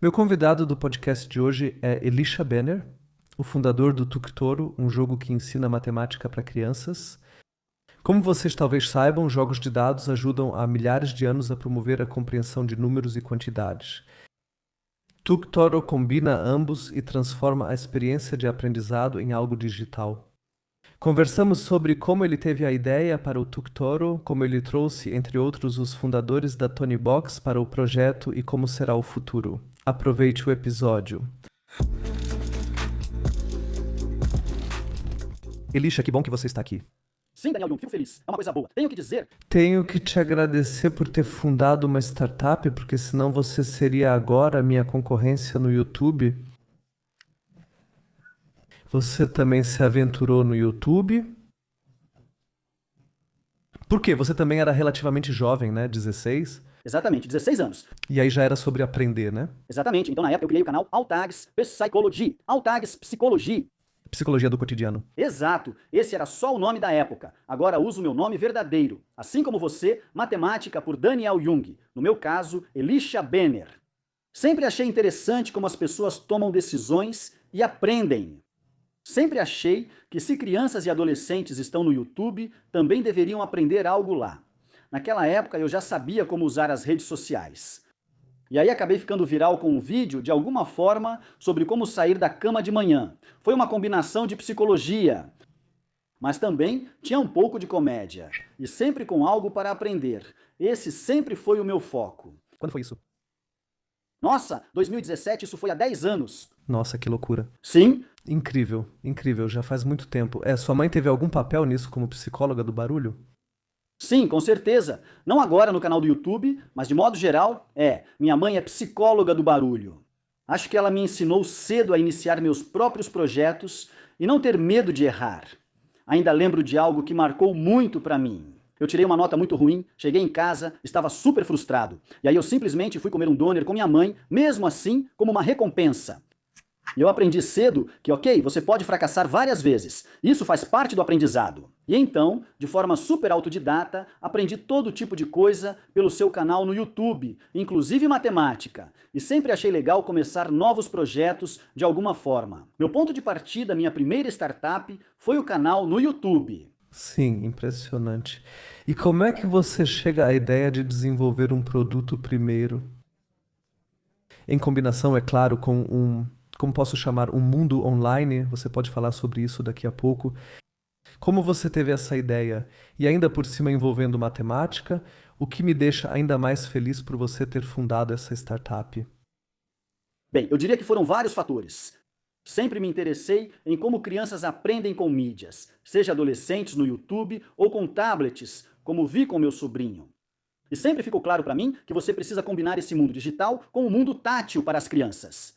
Meu convidado do podcast de hoje é Elisha Benner, o fundador do Tuktoro, um jogo que ensina matemática para crianças. Como vocês talvez saibam, jogos de dados ajudam há milhares de anos a promover a compreensão de números e quantidades. Tuktoro combina ambos e transforma a experiência de aprendizado em algo digital. Conversamos sobre como ele teve a ideia para o Tuktoro, como ele trouxe, entre outros, os fundadores da Tonybox para o projeto e como será o futuro. Aproveite o episódio. Elisha, que bom que você está aqui. Sim, Daniel Jung, fico feliz. É uma coisa boa. Tenho que dizer... Tenho que te agradecer por ter fundado uma startup, porque senão você seria agora a minha concorrência no YouTube. Você também se aventurou no YouTube. Por quê? Você também era relativamente jovem, né? 16. Exatamente, 16 anos. E aí já era sobre aprender, né? Exatamente. Então, na época, eu criei o canal Altags Psychology. Altags Psicology. Psicologia do cotidiano. Exato. Esse era só o nome da época. Agora uso o meu nome verdadeiro. Assim como você, matemática por Daniel Jung. No meu caso, Elisha Benner. Sempre achei interessante como as pessoas tomam decisões e aprendem. Sempre achei que se crianças e adolescentes estão no YouTube, também deveriam aprender algo lá. Naquela época eu já sabia como usar as redes sociais. E aí acabei ficando viral com um vídeo, de alguma forma, sobre como sair da cama de manhã. Foi uma combinação de psicologia, mas também tinha um pouco de comédia. E sempre com algo para aprender. Esse sempre foi o meu foco. Quando foi isso? Nossa, 2017, isso foi há 10 anos. Nossa, que loucura. Sim, Incrível, incrível, já faz muito tempo. Sua mãe teve algum papel nisso como psicóloga do barulho? sim, com certeza. Não agora no canal do YouTube, mas de modo geral, minha mãe é psicóloga do barulho. Acho que ela me ensinou cedo a iniciar meus próprios projetos e não ter medo de errar. Ainda lembro de algo que marcou muito pra mim. Eu tirei uma nota muito ruim, cheguei em casa, estava super frustrado. E aí eu simplesmente fui comer um doner com minha mãe, mesmo assim, como uma recompensa. E eu aprendi cedo que, ok, você pode fracassar várias vezes. Isso faz parte do aprendizado. E então, de forma super autodidata, aprendi todo tipo de coisa pelo seu canal no YouTube, inclusive matemática. E sempre achei legal começar novos projetos de alguma forma. Meu ponto de partida, minha primeira startup, foi o canal no YouTube. Sim, impressionante. E como é que você chega à ideia de desenvolver um produto primeiro? Em combinação, é claro, com como posso chamar, um mundo online, você pode falar sobre isso daqui a pouco. Como você teve essa ideia? E ainda por cima envolvendo matemática, o que me deixa ainda mais feliz por você ter fundado essa startup. Bem, eu diria que foram vários fatores. Sempre me interessei em como crianças aprendem com mídias, seja adolescentes no YouTube ou com tablets, como vi com meu sobrinho. E sempre ficou claro para mim que você precisa combinar esse mundo digital com o mundo tátil para as crianças.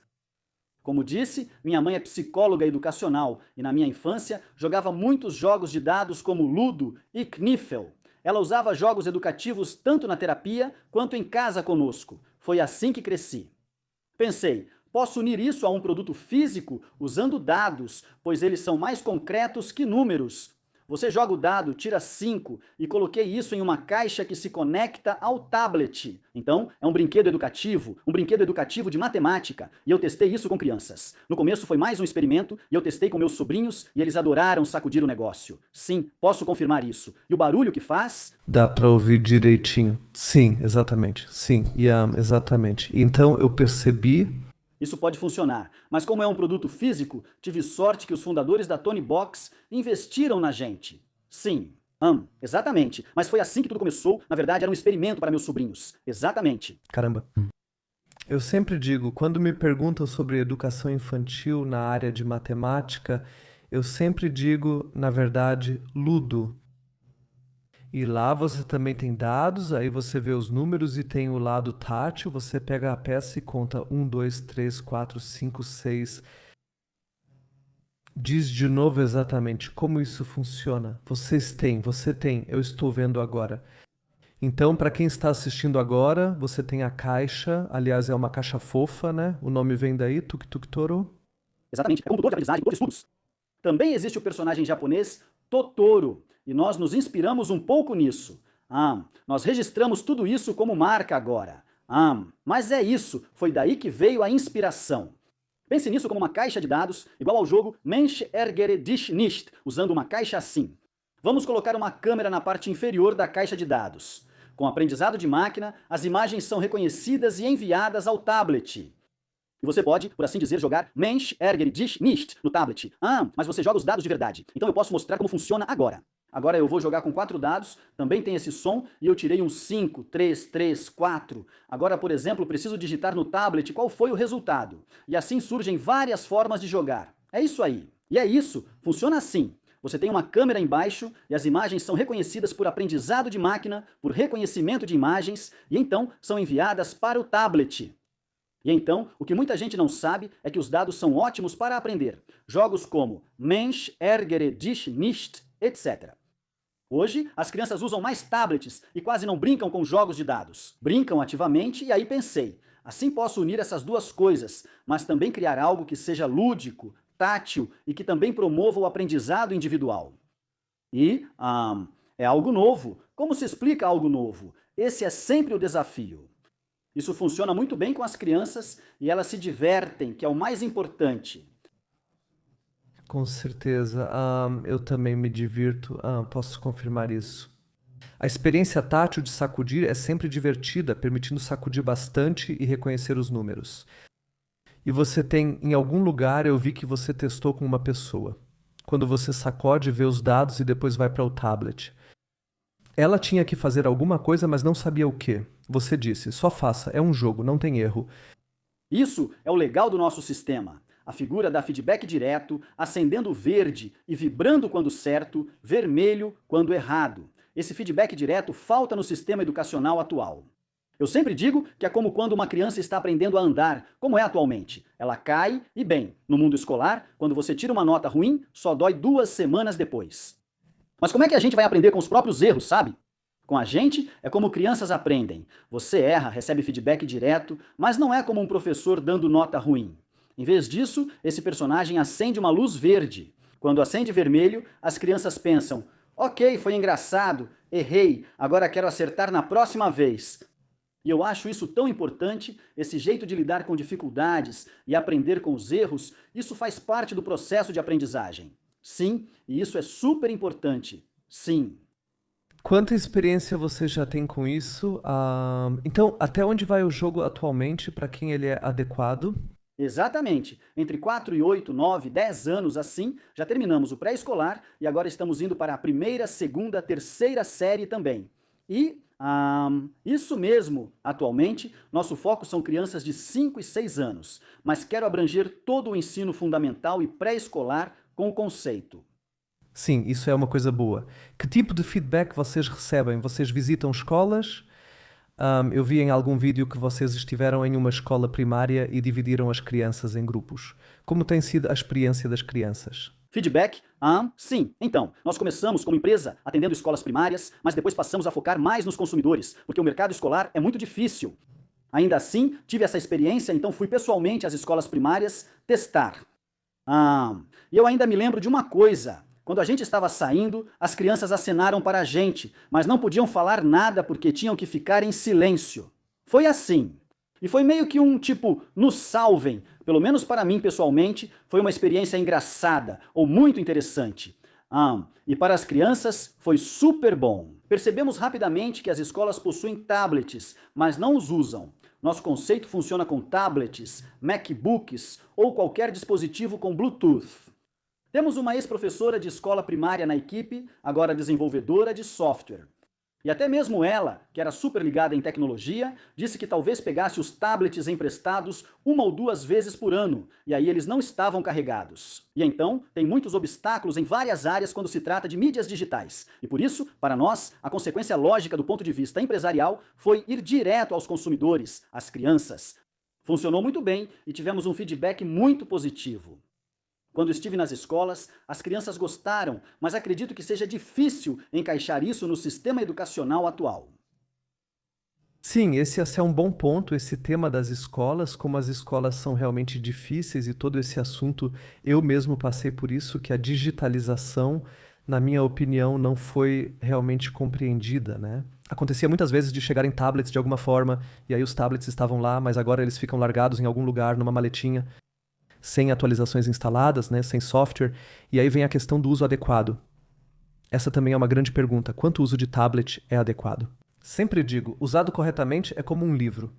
Como disse, minha mãe é psicóloga educacional e na minha infância jogava muitos jogos de dados como Ludo e Kniffel. Ela usava jogos educativos tanto na terapia quanto em casa conosco. Foi assim que cresci. Pensei, posso unir isso a um produto físico usando dados, pois eles são mais concretos que números. Você joga o dado, tira 5 e coloquei isso em uma caixa que se conecta ao tablet. Então, é um brinquedo educativo de matemática, e eu testei isso com crianças. No começo foi mais um experimento, e eu testei com meus sobrinhos, e eles adoraram sacudir o negócio. Sim, posso confirmar isso. E o barulho que faz... Dá para ouvir direitinho. Sim, exatamente. Sim, exatamente. Então eu percebi. Isso pode funcionar, mas como é um produto físico, tive sorte que os fundadores da Tonybox investiram na gente. Sim, exatamente. Mas foi assim que tudo começou. Na verdade, era um experimento para meus sobrinhos. Exatamente. Caramba. Eu sempre digo, quando me perguntam sobre educação infantil na área de matemática, eu sempre digo, na verdade, Ludo. E lá você também tem dados, aí você vê os números e tem o lado tátil, você pega a peça e conta 1, 2, 3, 4, 5, 6. Diz de novo exatamente como isso funciona. Você tem, eu estou vendo agora. Então, para quem está assistindo agora, você tem a caixa, aliás, é uma caixa fofa, né? O nome vem daí, Tuk-Tuk-Toro. Exatamente, é um tutor de aprendizagem, tutor de estudos. Também existe o personagem japonês Totoro, e nós nos inspiramos um pouco nisso. Nós registramos tudo isso como marca agora. Mas é isso, foi daí que veio a inspiração. Pense nisso como uma caixa de dados, igual ao jogo Mensch ärgere dich nicht, usando uma caixa assim. Vamos colocar uma câmera na parte inferior da caixa de dados. Com aprendizado de máquina, as imagens são reconhecidas e enviadas ao tablet. E você pode, por assim dizer, jogar Mensch ärgere dich nicht no tablet. Mas você joga os dados de verdade. Então eu posso mostrar como funciona agora. Agora eu vou jogar com 4 dados, também tem esse som, e eu tirei um 5, 3, 3, 4. Agora, por exemplo, preciso digitar no tablet qual foi o resultado. E assim surgem várias formas de jogar. É isso aí. E é isso, funciona assim. Você tem uma câmera embaixo e as imagens são reconhecidas por aprendizado de máquina, por reconhecimento de imagens, e então são enviadas para o tablet. E então, o que muita gente não sabe é que os dados são ótimos para aprender. Jogos como Mensch ärgere dich nicht, etc. Hoje, as crianças usam mais tablets e quase não brincam com jogos de dados. Brincam ativamente e aí pensei, assim posso unir essas duas coisas, mas também criar algo que seja lúdico, tátil e que também promova o aprendizado individual. E, é algo novo. Como se explica algo novo? Esse é sempre o desafio. Isso funciona muito bem com as crianças e elas se divertem, que é o mais importante. Com certeza. Eu também me divirto. Posso confirmar isso. A experiência tátil de sacudir é sempre divertida, permitindo sacudir bastante e reconhecer os números. E você tem, em algum lugar, eu vi que você testou com uma pessoa. Quando você sacode, vê os dados e depois vai para o tablet. Ela tinha que fazer alguma coisa, mas não sabia o quê. Você disse, só faça, é um jogo, não tem erro. Isso é o legal do nosso sistema. A figura dá feedback direto, acendendo verde e vibrando quando certo, vermelho quando errado. Esse feedback direto falta no sistema educacional atual. Eu sempre digo que é como quando uma criança está aprendendo a andar, como é atualmente. Ela cai e, bem, no mundo escolar, quando você tira uma nota ruim, só dói 2 semanas depois. Mas como é que a gente vai aprender com os próprios erros, sabe? Com a gente, é como crianças aprendem. Você erra, recebe feedback direto, mas não é como um professor dando nota ruim. Em vez disso, esse personagem acende uma luz verde. Quando acende vermelho, as crianças pensam, ok, foi engraçado, errei, agora quero acertar na próxima vez. E eu acho isso tão importante, esse jeito de lidar com dificuldades e aprender com os erros, isso faz parte do processo de aprendizagem. Sim, e isso é super importante. Sim. Quanta experiência você já tem com isso? Então, até onde vai o jogo atualmente, para quem ele é adequado? Exatamente. Entre 4 e 8, 9, 10 anos assim, já terminamos o pré-escolar e agora estamos indo para a primeira, segunda, terceira série também. E, isso mesmo, atualmente, nosso foco são crianças de 5 e 6 anos, mas quero abranger todo o ensino fundamental e pré-escolar com o conceito. Sim, isso é uma coisa boa. Que tipo de feedback vocês recebem? Vocês visitam escolas? Eu vi em algum vídeo que vocês estiveram em uma escola primária e dividiram as crianças em grupos. Como tem sido a experiência das crianças? Feedback? Sim. Então, nós começamos como empresa atendendo escolas primárias, mas depois passamos a focar mais nos consumidores, porque o mercado escolar é muito difícil. Ainda assim, tive essa experiência, então fui pessoalmente às escolas primárias testar. E eu ainda me lembro de uma coisa. Quando a gente estava saindo, as crianças acenaram para a gente, mas não podiam falar nada porque tinham que ficar em silêncio. Foi assim. E foi meio que um tipo, nos salvem. Pelo menos para mim, pessoalmente, foi uma experiência engraçada ou muito interessante. E para as crianças, foi super bom. Percebemos rapidamente que as escolas possuem tablets, mas não os usam. Nosso conceito funciona com tablets, MacBooks ou qualquer dispositivo com Bluetooth. Temos uma ex-professora de escola primária na equipe, agora desenvolvedora de software. E até mesmo ela, que era super ligada em tecnologia, disse que talvez pegasse os tablets emprestados 1 ou 2 vezes por ano, e aí eles não estavam carregados. E então, tem muitos obstáculos em várias áreas quando se trata de mídias digitais. E por isso, para nós, a consequência lógica do ponto de vista empresarial foi ir direto aos consumidores, às crianças. Funcionou muito bem e tivemos um feedback muito positivo. Quando estive nas escolas, as crianças gostaram, mas acredito que seja difícil encaixar isso no sistema educacional atual. Sim, esse é um bom ponto, esse tema das escolas, como as escolas são realmente difíceis e todo esse assunto, eu mesmo passei por isso, que a digitalização, na minha opinião, não foi realmente compreendida, né? Acontecia muitas vezes de chegarem tablets de alguma forma, e aí os tablets estavam lá, mas agora eles ficam largados em algum lugar, numa maletinha, sem atualizações instaladas, né, sem software, e aí vem a questão do uso adequado. Essa também é uma grande pergunta. Quanto uso de tablet é adequado? Sempre digo, usado corretamente é como um livro.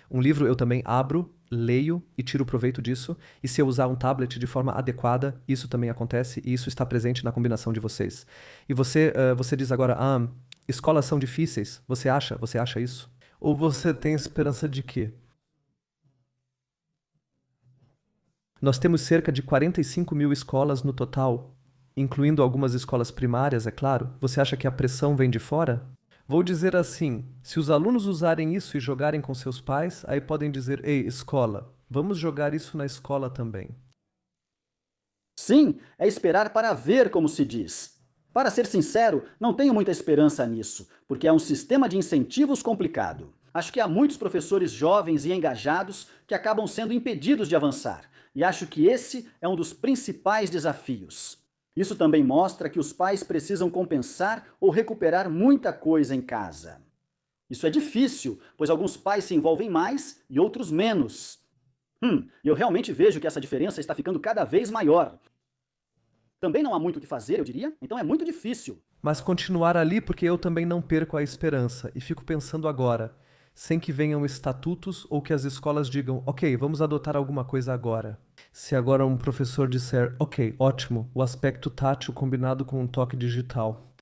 Um livro eu também abro, leio e tiro proveito disso, e se eu usar um tablet de forma adequada, isso também acontece, e isso está presente na combinação de vocês. E você diz agora, escolas são difíceis, você acha isso? Ou você tem esperança de quê? Nós temos cerca de 45 mil escolas no total, incluindo algumas escolas primárias, é claro. Você acha que a pressão vem de fora? Vou dizer assim, se os alunos usarem isso e jogarem com seus pais, aí podem dizer, ei, escola, vamos jogar isso na escola também. Sim, é esperar para ver, como se diz. Para ser sincero, não tenho muita esperança nisso, porque é um sistema de incentivos complicado. Acho que há muitos professores jovens e engajados que acabam sendo impedidos de avançar, e acho que esse é um dos principais desafios. Isso também mostra que os pais precisam compensar ou recuperar muita coisa em casa. Isso é difícil, pois alguns pais se envolvem mais e outros menos. Eu realmente vejo que essa diferença está ficando cada vez maior. Também não há muito o que fazer, eu diria, então é muito difícil. Mas continuar ali porque eu também não perco a esperança e fico pensando agora, sem que venham estatutos ou que as escolas digam, ok, vamos adotar alguma coisa agora. Se agora um professor disser, ok, ótimo, o aspecto tátil combinado com um toque digital.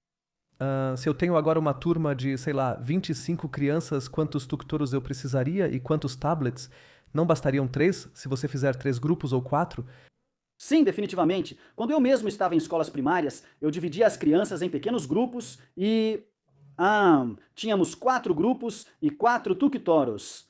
Se eu tenho agora uma turma de, sei lá, 25 crianças, quantos tutoros eu precisaria e quantos tablets? Não bastariam 3, se você fizer 3 grupos ou 4? Sim, definitivamente. Quando eu mesmo estava em escolas primárias, eu dividia as crianças em pequenos grupos e... tínhamos 4 grupos e 4 tutoros.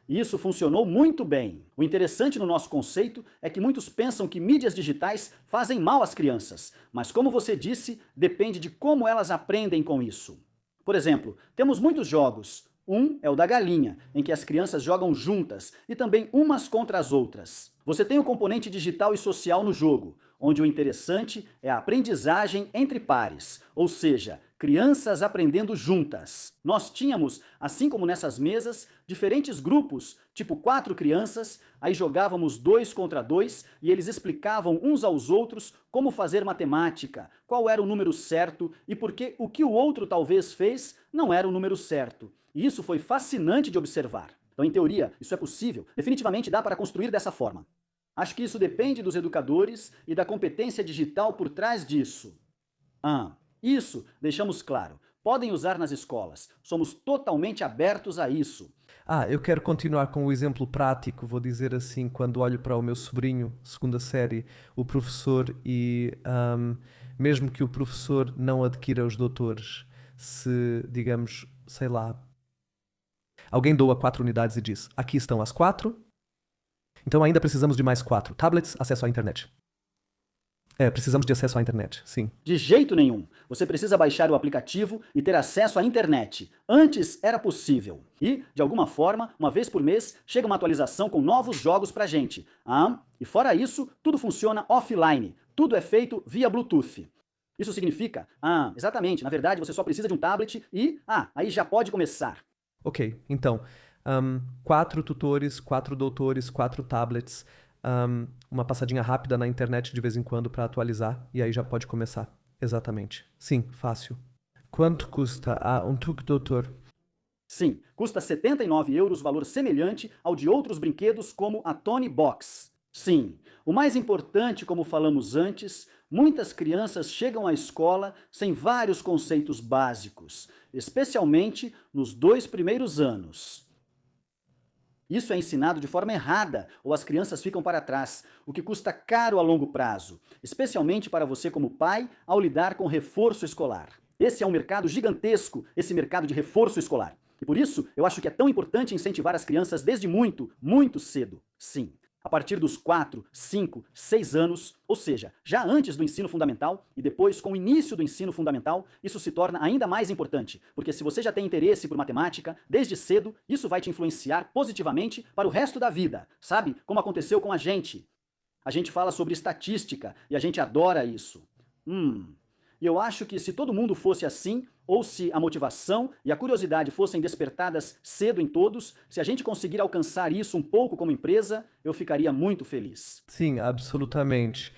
Isso funcionou muito bem. O interessante no nosso conceito é que muitos pensam que mídias digitais fazem mal às crianças, mas como você disse, depende de como elas aprendem com isso. Por exemplo, temos muitos jogos. Um é o da galinha, em que as crianças jogam juntas e também umas contra as outras. Você tem o componente digital e social no jogo, onde o interessante é a aprendizagem entre pares, ou seja, crianças aprendendo juntas. Nós tínhamos, assim como nessas mesas, diferentes grupos, tipo 4 crianças, aí jogávamos 2 contra 2 e eles explicavam uns aos outros como fazer matemática, qual era o número certo e por que o que o outro talvez fez não era o número certo. E isso foi fascinante de observar. Então, em teoria, isso é possível. Definitivamente dá para construir dessa forma. Acho que isso depende dos educadores e da competência digital por trás disso. Isso, deixamos claro. Podem usar nas escolas. Somos totalmente abertos a isso. Eu quero continuar com o exemplo prático, vou dizer assim, quando olho para o meu sobrinho, segunda série, o professor e mesmo que o professor não adquira os doutores, se, digamos, sei lá, alguém doa 4 unidades e diz, aqui estão as 4, então ainda precisamos de mais 4. Tablets, acesso à internet. Precisamos de acesso à internet, sim. De jeito nenhum. Você precisa baixar o aplicativo e ter acesso à internet. Antes era possível. E, de alguma forma, uma vez por mês, chega uma atualização com novos jogos pra gente. E fora isso, tudo funciona offline. Tudo é feito via Bluetooth. Isso significa, exatamente, na verdade você só precisa de um tablet e, aí já pode começar. Ok, então, 4 tutores, 4 doutores, 4 tablets, uma passadinha rápida na internet de vez em quando para atualizar, e aí já pode começar. Exatamente. Sim, fácil. Quanto custa um doutor? Sim, custa 79 euros, valor semelhante ao de outros brinquedos como a Tony Box. Sim, o mais importante, como falamos antes, muitas crianças chegam à escola sem vários conceitos básicos, especialmente nos 2 primeiros anos. Isso é ensinado de forma errada, ou as crianças ficam para trás, o que custa caro a longo prazo, especialmente para você como pai, ao lidar com reforço escolar. Esse é um mercado gigantesco, esse mercado de reforço escolar. E por isso, eu acho que é tão importante incentivar as crianças desde muito, muito cedo. Sim. A partir dos 4, 5, 6 anos, ou seja, já antes do ensino fundamental e depois com o início do ensino fundamental, isso se torna ainda mais importante, porque se você já tem interesse por matemática, desde cedo, isso vai te influenciar positivamente para o resto da vida, sabe? Como aconteceu com a gente. A gente fala sobre estatística e a gente adora isso. E eu acho que se todo mundo fosse assim, ou se a motivação e a curiosidade fossem despertadas cedo em todos, se a gente conseguir alcançar isso um pouco como empresa, eu ficaria muito feliz. Sim, absolutamente.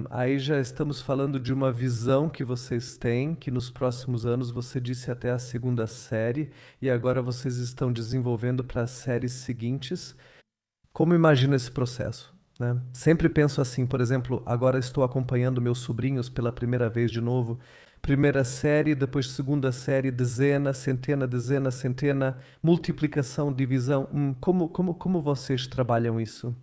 Aí já estamos falando de uma visão que vocês têm, que nos próximos anos você disse até a segunda série, e agora vocês estão desenvolvendo para as séries seguintes. Como imagina esse processo, né? Sempre penso assim, por exemplo, agora estou acompanhando meus sobrinhos pela primeira vez de novo. Primeira série, depois segunda série, dezena, centena, multiplicação, divisão. Como vocês trabalham isso?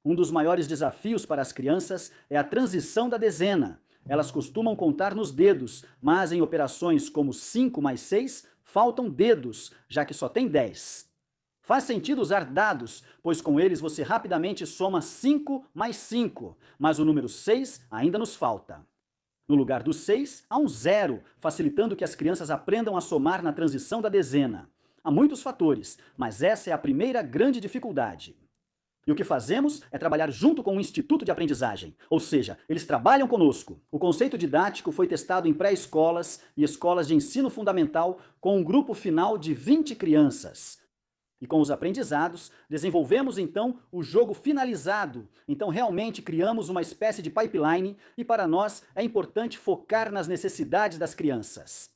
Um dos maiores desafios para as crianças é a transição da dezena. Elas costumam contar nos dedos, mas em operações como 5 mais 6, faltam dedos, já que só tem 10. Faz sentido usar dados, pois com eles você rapidamente soma 5 mais 5, mas o número 6 ainda nos falta. No lugar do 6, há um zero, facilitando que as crianças aprendam a somar na transição da dezena. Há muitos fatores, mas essa é a primeira grande dificuldade. E o que fazemos é trabalhar junto com o Instituto de Aprendizagem, ou seja, eles trabalham conosco. O conceito didático foi testado em pré-escolas e escolas de ensino fundamental com um grupo final de 20 crianças. E com os aprendizados, desenvolvemos então o jogo finalizado. Então realmente criamos uma espécie de pipeline e para nós é importante focar nas necessidades das crianças.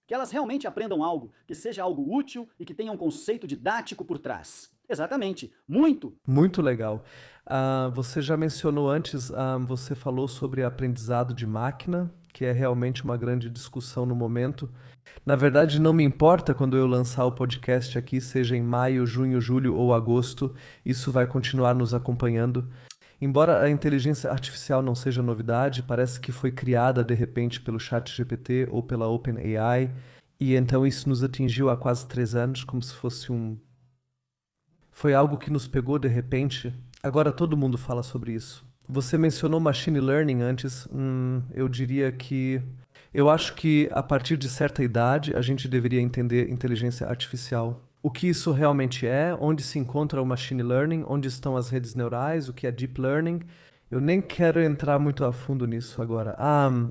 Que elas realmente aprendam algo, que seja algo útil e que tenha um conceito didático por trás. Exatamente, muito! Muito legal. Você já mencionou antes, você falou sobre aprendizado de máquina, que é realmente uma grande discussão no momento. Na verdade, não me importa quando eu lançar o podcast aqui, seja em maio, junho, julho ou agosto, isso vai continuar nos acompanhando. Embora a inteligência artificial não seja novidade, parece que foi criada de repente pelo ChatGPT ou pela OpenAI, e então isso nos atingiu há quase 3 anos, como se fosse Foi algo que nos pegou de repente. Agora todo mundo fala sobre isso. Você mencionou machine learning antes. Eu diria que eu acho que a partir de certa idade a gente deveria entender inteligência artificial. O que isso realmente é, onde se encontra o machine learning, onde estão as redes neurais, o que é deep learning. Eu nem quero entrar muito a fundo nisso agora.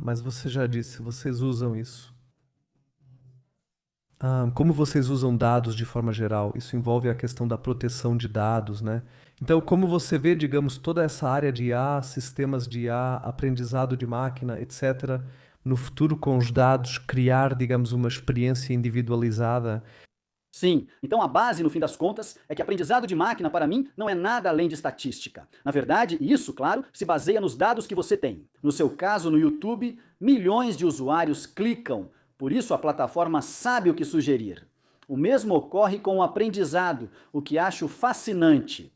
Mas você já disse, vocês usam isso. Como vocês usam dados de forma geral? Isso envolve a questão da proteção de dados, né? Então, como você vê, digamos, toda essa área de IA, sistemas de IA, aprendizado de máquina, etc., no futuro com os dados, criar, digamos, uma experiência individualizada? Sim, então a base, no fim das contas, é que aprendizado de máquina, para mim, não é nada além de estatística. Na verdade, isso, claro, se baseia nos dados que você tem. No seu caso, no YouTube, milhões de usuários clicam, por isso a plataforma sabe o que sugerir. O mesmo ocorre com o aprendizado, o que acho fascinante.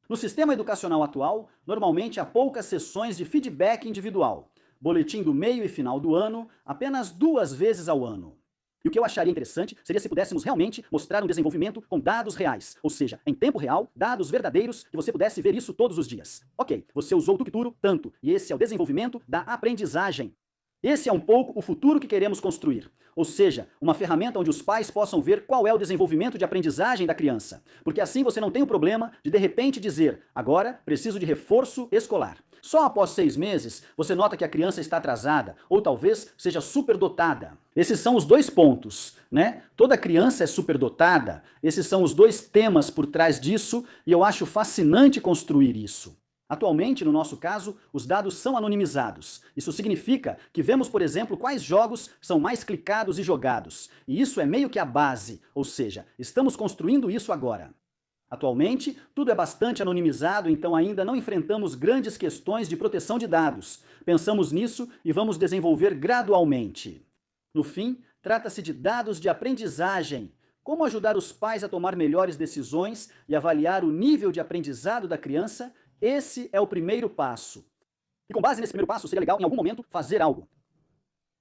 No sistema educacional atual, normalmente há poucas sessões de feedback individual. Boletim do meio e final do ano, apenas 2 vezes ao ano. E o que eu acharia interessante seria se pudéssemos realmente mostrar um desenvolvimento com dados reais, ou seja, em tempo real, dados verdadeiros, que você pudesse ver isso todos os dias. Ok, você usou o Tukturo tanto, e esse é o desenvolvimento da aprendizagem. Esse é um pouco o futuro que queremos construir, ou seja, uma ferramenta onde os pais possam ver qual é o desenvolvimento de aprendizagem da criança, porque assim você não tem o problema de repente dizer, agora preciso de reforço escolar. Só após 6 meses você nota que a criança está atrasada, ou talvez seja superdotada. Esses são os 2 pontos, né? Toda criança é superdotada, esses são os 2 temas por trás disso, e eu acho fascinante construir isso. Atualmente, no nosso caso, os dados são anonimizados. Isso significa que vemos, por exemplo, quais jogos são mais clicados e jogados. E isso é meio que a base, ou seja, estamos construindo isso agora. Atualmente, tudo é bastante anonimizado, então ainda não enfrentamos grandes questões de proteção de dados. Pensamos nisso e vamos desenvolver gradualmente. No fim, trata-se de dados de aprendizagem. Como ajudar os pais a tomar melhores decisões e avaliar o nível de aprendizado da criança? Esse é o primeiro passo. E com base nesse primeiro passo, seria legal, em algum momento, fazer algo.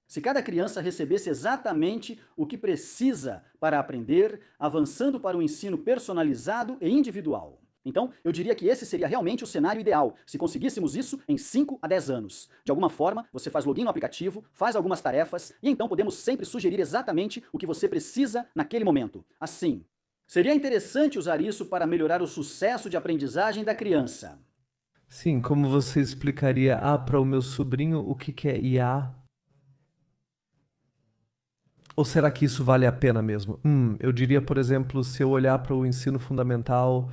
Se cada criança recebesse exatamente o que precisa para aprender, avançando para um ensino personalizado e individual. Então, eu diria que esse seria realmente o cenário ideal, se conseguíssemos isso em 5 a 10 anos. De alguma forma, você faz login no aplicativo, faz algumas tarefas, e então podemos sempre sugerir exatamente o que você precisa naquele momento. Assim, seria interessante usar isso para melhorar o sucesso de aprendizagem da criança. Sim, como você explicaria para o meu sobrinho o que é IA? Ou será que isso vale a pena mesmo? Eu diria, por exemplo, se eu olhar para o ensino fundamental,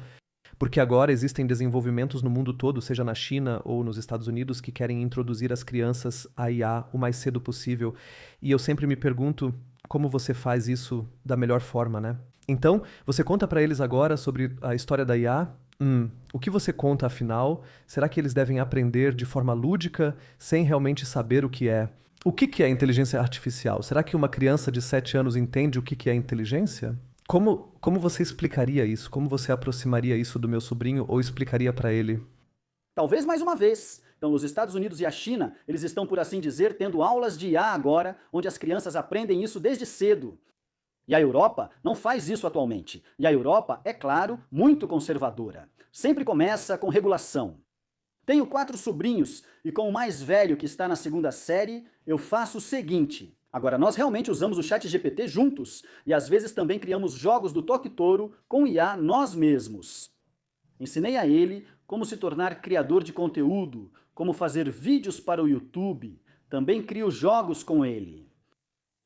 porque agora existem desenvolvimentos no mundo todo, seja na China ou nos Estados Unidos, que querem introduzir as crianças a IA o mais cedo possível. E eu sempre me pergunto como você faz isso da melhor forma, né? Então, você conta para eles agora sobre a história da IA? O que você conta afinal? Será que eles devem aprender de forma lúdica, sem realmente saber o que é? O que é inteligência artificial? Será que uma criança de 7 anos entende o que é inteligência? Como você explicaria isso? Como você aproximaria isso do meu sobrinho ou explicaria para ele? Talvez mais uma vez. Então, nos Estados Unidos e a China, eles estão, por assim dizer, tendo aulas de IA agora, onde as crianças aprendem isso desde cedo. E a Europa não faz isso atualmente. E a Europa, é claro, muito conservadora. Sempre começa com regulação. Tenho 4 sobrinhos e com o mais velho, que está na 2ª série, eu faço o seguinte. Agora, nós realmente usamos o ChatGPT juntos e às vezes também criamos jogos do Toque Toro com IA nós mesmos. Ensinei a ele como se tornar criador de conteúdo, como fazer vídeos para o YouTube. Também crio jogos com ele.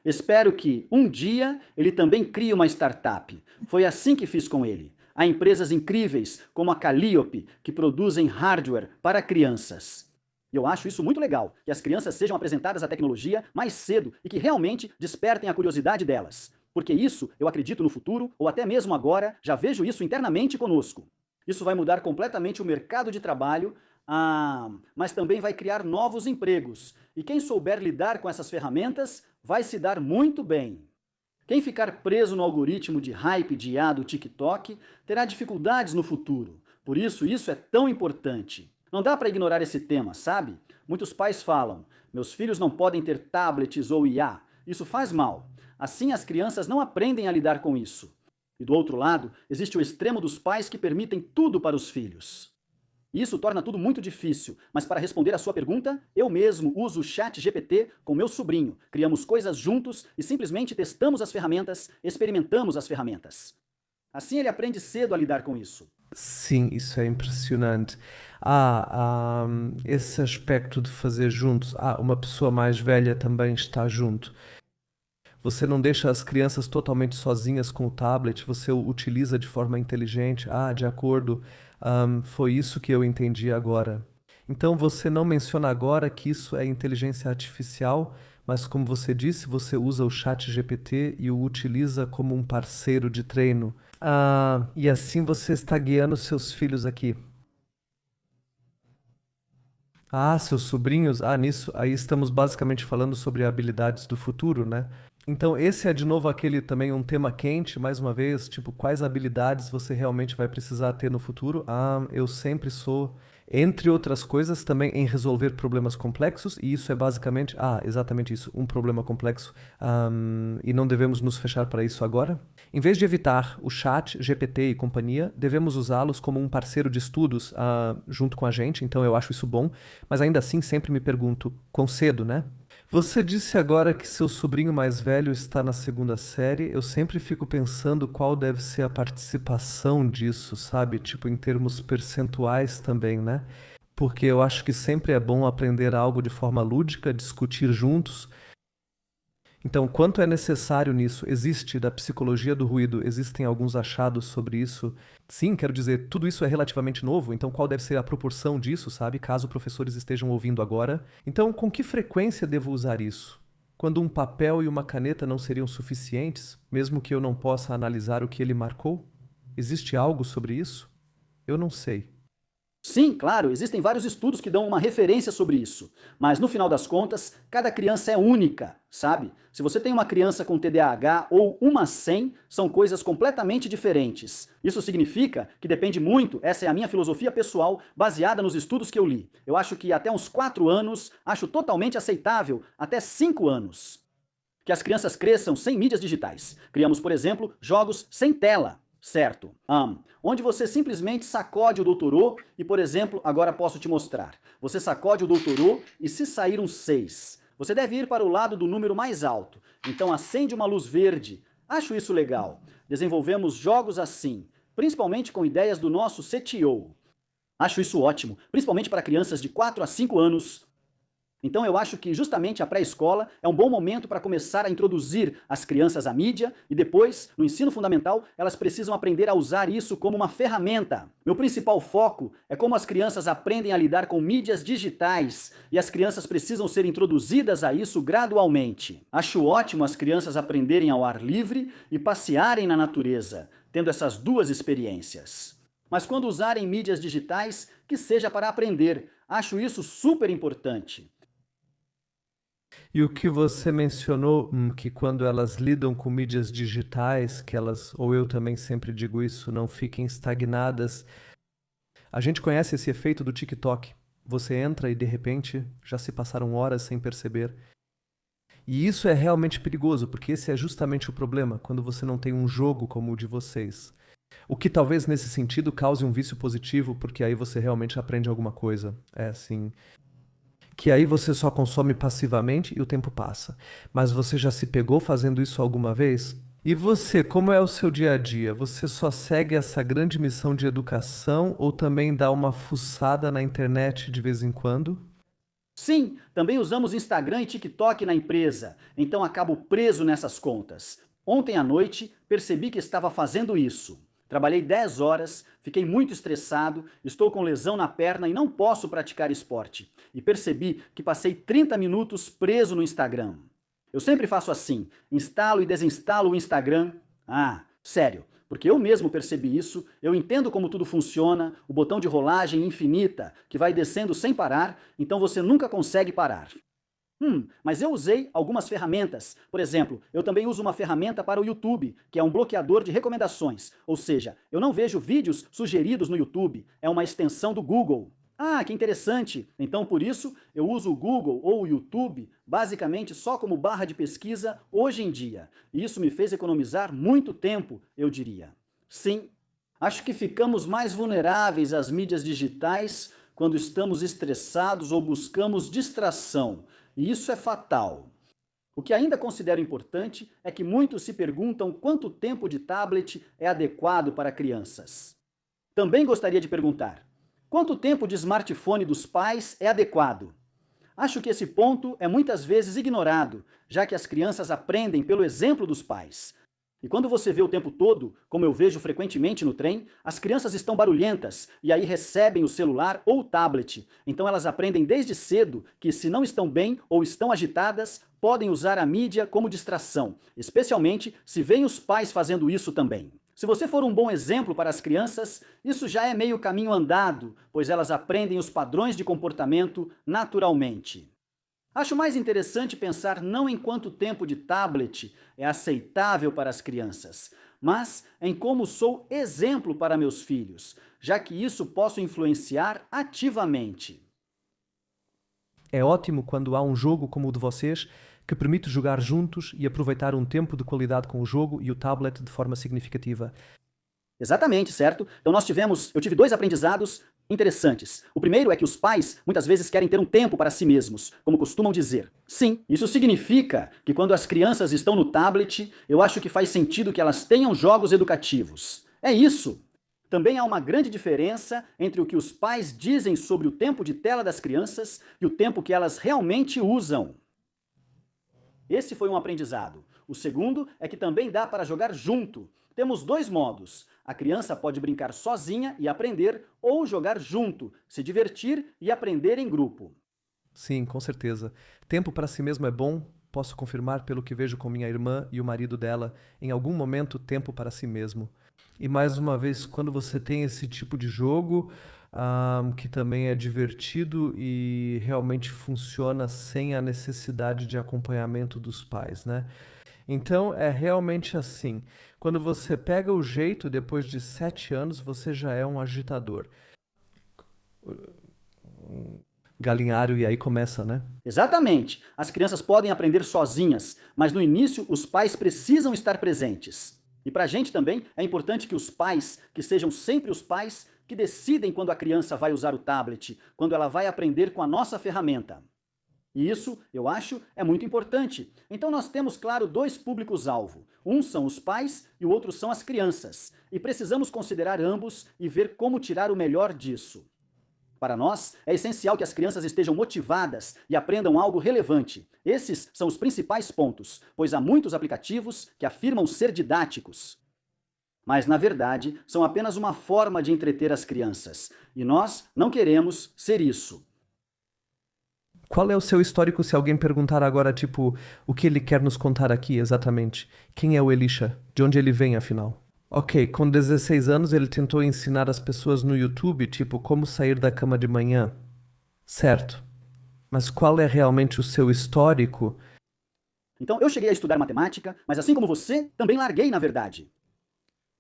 Espero que, um dia, ele também crie uma startup. Foi assim que fiz com ele. Há empresas incríveis, como a Calliope, que produzem hardware para crianças. E eu acho isso muito legal, que as crianças sejam apresentadas à tecnologia mais cedo e que realmente despertem a curiosidade delas. Porque isso, eu acredito no futuro, ou até mesmo agora, já vejo isso internamente conosco. Isso vai mudar completamente o mercado de trabalho, mas também vai criar novos empregos. E quem souber lidar com essas ferramentas vai se dar muito bem. Quem ficar preso no algoritmo de hype de IA do TikTok terá dificuldades no futuro. Por isso é tão importante. Não dá para ignorar esse tema, sabe? Muitos pais falam, meus filhos não podem ter tablets ou IA. Isso faz mal. Assim as crianças não aprendem a lidar com isso. E do outro lado, existe o extremo dos pais que permitem tudo para os filhos. Isso torna tudo muito difícil, mas para responder a sua pergunta, eu mesmo uso o ChatGPT com meu sobrinho. Criamos coisas juntos e simplesmente testamos as ferramentas, experimentamos as ferramentas. Assim ele aprende cedo a lidar com isso. Sim, isso é impressionante. Esse aspecto de fazer juntos. Uma pessoa mais velha também está junto. Você não deixa as crianças totalmente sozinhas com o tablet, você o utiliza de forma inteligente. De acordo. Foi isso que eu entendi agora. Então você não menciona agora que isso é inteligência artificial, mas como você disse, você usa o ChatGPT e o utiliza como um parceiro de treino. E assim você está guiando seus filhos aqui. Seus sobrinhos? Nisso aí estamos basicamente falando sobre habilidades do futuro, né? Então esse é de novo aquele também um tema quente, mais uma vez, tipo, quais habilidades você realmente vai precisar ter no futuro? Eu sempre sou, entre outras coisas, também em resolver problemas complexos, e isso é basicamente, exatamente isso, um problema complexo, e não devemos nos fechar para isso agora. Em vez de evitar o chat, GPT e companhia, devemos usá-los como um parceiro de estudos junto com a gente, então eu acho isso bom, mas ainda assim sempre me pergunto, quão cedo, né? Você disse agora que seu sobrinho mais velho está na 2ª série. Eu sempre fico pensando qual deve ser a participação disso, sabe? Tipo, em termos percentuais também, né? Porque eu acho que sempre é bom aprender algo de forma lúdica, discutir juntos. Então, quanto é necessário nisso? Existe, da psicologia do ruído, existem alguns achados sobre isso? Sim, quero dizer, tudo isso é relativamente novo, então qual deve ser a proporção disso, sabe? Caso professores estejam ouvindo agora. Então, com que frequência devo usar isso? Quando um papel e uma caneta não seriam suficientes, mesmo que eu não possa analisar o que ele marcou? Existe algo sobre isso? Eu não sei. Sim, claro, existem vários estudos que dão uma referência sobre isso. Mas no final das contas, cada criança é única, sabe? Se você tem uma criança com TDAH ou uma sem, são coisas completamente diferentes. Isso significa que depende muito, essa é a minha filosofia pessoal, baseada nos estudos que eu li. Eu acho que até uns 4 anos, acho totalmente aceitável, até 5 anos. Que as crianças cresçam sem mídias digitais. Criamos, por exemplo, jogos sem tela. Certo. Onde você simplesmente sacode o doutorô e, por exemplo, agora posso te mostrar. Você sacode o doutorô e se sair um 6, você deve ir para o lado do número mais alto. Então acende uma luz verde. Acho isso legal. Desenvolvemos jogos assim, principalmente com ideias do nosso CTO. Acho isso ótimo, principalmente para crianças de 4 a 5 anos. Então eu acho que justamente a pré-escola é um bom momento para começar a introduzir as crianças à mídia e depois, no ensino fundamental, elas precisam aprender a usar isso como uma ferramenta. Meu principal foco é como as crianças aprendem a lidar com mídias digitais e as crianças precisam ser introduzidas a isso gradualmente. Acho ótimo as crianças aprenderem ao ar livre e passearem na natureza, tendo essas duas experiências. Mas quando usarem mídias digitais, que seja para aprender. Acho isso super importante. E o que você mencionou, que quando elas lidam com mídias digitais, que elas, ou eu também sempre digo isso, não fiquem estagnadas. A gente conhece esse efeito do TikTok. Você entra e de repente já se passaram horas sem perceber. E isso é realmente perigoso, porque esse é justamente o problema, quando você não tem um jogo como o de vocês. O que talvez nesse sentido cause um vício positivo, porque aí você realmente aprende alguma coisa. É assim, que aí você só consome passivamente e o tempo passa. Mas você já se pegou fazendo isso alguma vez? E você, como é o seu dia a dia? Você só segue essa grande missão de educação ou também dá uma fuçada na internet de vez em quando? Sim, também usamos Instagram e TikTok na empresa, então acabo preso nessas contas. Ontem à noite percebi que estava fazendo isso. Trabalhei 10 horas, fiquei muito estressado, estou com lesão na perna e não posso praticar esporte. E percebi que passei 30 minutos preso no Instagram. Eu sempre faço assim, instalo e desinstalo o Instagram. Ah, sério, porque eu mesmo percebi isso, eu entendo como tudo funciona, o botão de rolagem infinita, que vai descendo sem parar, então você nunca consegue parar. Mas eu usei algumas ferramentas. Por exemplo, eu também uso uma ferramenta para o YouTube, que é um bloqueador de recomendações. Ou seja, eu não vejo vídeos sugeridos no YouTube, é uma extensão do Google. Ah, que interessante! Então, por isso, eu uso o Google ou o YouTube basicamente só como barra de pesquisa hoje em dia. E isso me fez economizar muito tempo, eu diria. Sim, acho que ficamos mais vulneráveis às mídias digitais quando estamos estressados ou buscamos distração. E isso é fatal. O que ainda considero importante é que muitos se perguntam quanto tempo de tablet é adequado para crianças. Também gostaria de perguntar: quanto tempo de smartphone dos pais é adequado? Acho que esse ponto é muitas vezes ignorado, já que as crianças aprendem pelo exemplo dos pais. E quando você vê o tempo todo, como eu vejo frequentemente no trem, as crianças estão barulhentas e aí recebem o celular ou o tablet. Então elas aprendem desde cedo que, se não estão bem ou estão agitadas, podem usar a mídia como distração, especialmente se veem os pais fazendo isso também. Se você for um bom exemplo para as crianças, isso já é meio caminho andado, pois elas aprendem os padrões de comportamento naturalmente. Acho mais interessante pensar não em quanto tempo de tablet é aceitável para as crianças, mas em como sou exemplo para meus filhos, já que isso posso influenciar ativamente. É ótimo quando há um jogo como o de vocês que permite jogar juntos e aproveitar um tempo de qualidade com o jogo e o tablet de forma significativa. Exatamente, certo? Então eu tive dois aprendizados interessantes. O primeiro é que os pais muitas vezes querem ter um tempo para si mesmos, como costumam dizer. Sim, isso significa que quando as crianças estão no tablet, eu acho que faz sentido que elas tenham jogos educativos. É isso. Também há uma grande diferença entre o que os pais dizem sobre o tempo de tela das crianças e o tempo que elas realmente usam. Esse foi um aprendizado. O segundo é que também dá para jogar junto. Temos dois modos. A criança pode brincar sozinha e aprender, ou jogar junto, se divertir e aprender em grupo. Sim, com certeza. Tempo para si mesmo é bom, posso confirmar pelo que vejo com minha irmã e o marido dela, em algum momento tempo para si mesmo. E mais uma vez, quando você tem esse tipo de jogo, que também é divertido e realmente funciona sem a necessidade de acompanhamento dos pais, né? Então é realmente assim. Quando você pega o jeito, depois de 7 anos, você já é um agitador. Galinhário, e aí começa, né? Exatamente. As crianças podem aprender sozinhas, mas no início os pais precisam estar presentes. E para a gente também é importante que os pais, que sejam sempre os pais, que decidem quando a criança vai usar o tablet, quando ela vai aprender com a nossa ferramenta. E isso, eu acho, é muito importante. Então nós temos, claro, dois públicos-alvo. Um são os pais e o outro são as crianças. E precisamos considerar ambos e ver como tirar o melhor disso. Para nós, é essencial que as crianças estejam motivadas e aprendam algo relevante. Esses são os principais pontos, pois há muitos aplicativos que afirmam ser didáticos. Mas, na verdade, são apenas uma forma de entreter as crianças. E nós não queremos ser isso. Qual é o seu histórico se alguém perguntar agora, tipo, o que ele quer nos contar aqui exatamente? Quem é o Elisha? De onde ele vem, afinal? Ok, com 16 anos ele tentou ensinar as pessoas no YouTube, tipo, como sair da cama de manhã. Certo. Mas qual é realmente o seu histórico? Então, eu cheguei a estudar matemática, mas assim como você, também larguei, na verdade.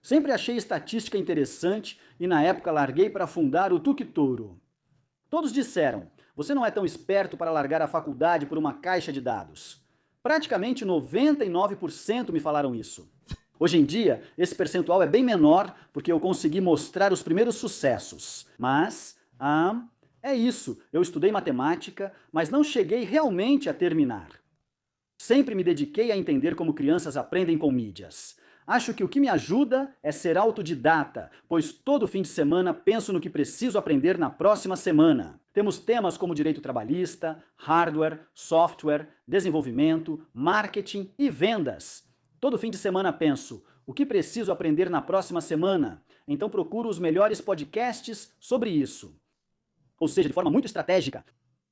Sempre achei estatística interessante e na época larguei para fundar o Tuctoro. Todos disseram, você não é tão esperto para largar a faculdade por uma caixa de dados. Praticamente 99% me falaram isso. Hoje em dia, esse percentual é bem menor porque eu consegui mostrar os primeiros sucessos. Mas, é isso, eu estudei matemática, mas não cheguei realmente a terminar. Sempre me dediquei a entender como crianças aprendem com mídias. Acho que o que me ajuda é ser autodidata, pois todo fim de semana penso no que preciso aprender na próxima semana. Temos temas como direito trabalhista, hardware, software, desenvolvimento, marketing e vendas. Todo fim de semana penso, o que preciso aprender na próxima semana? Então procuro os melhores podcasts sobre isso. Ou seja, de forma muito estratégica.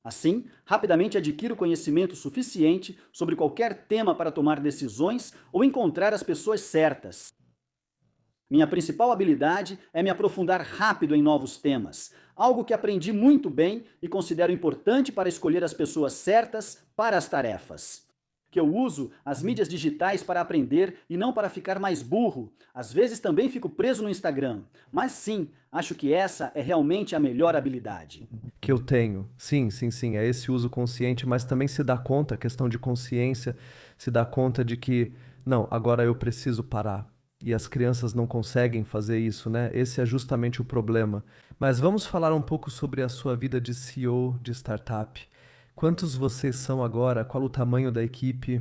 Assim, rapidamente adquiro conhecimento suficiente sobre qualquer tema para tomar decisões ou encontrar as pessoas certas. Minha principal habilidade é me aprofundar rápido em novos temas, algo que aprendi muito bem e considero importante para escolher as pessoas certas para as tarefas. Que eu uso as mídias digitais para aprender e não para ficar mais burro. Às vezes também fico preso no Instagram, mas sim, acho que essa é realmente a melhor habilidade. Que eu tenho. Sim, sim, sim. É esse uso consciente, mas também se dá conta, questão de consciência, se dá conta de que, não, agora eu preciso parar. E as crianças não conseguem fazer isso, né? Esse é justamente o problema. Mas vamos falar um pouco sobre a sua vida de CEO de startup. Quantos vocês são agora? Qual o tamanho da equipe?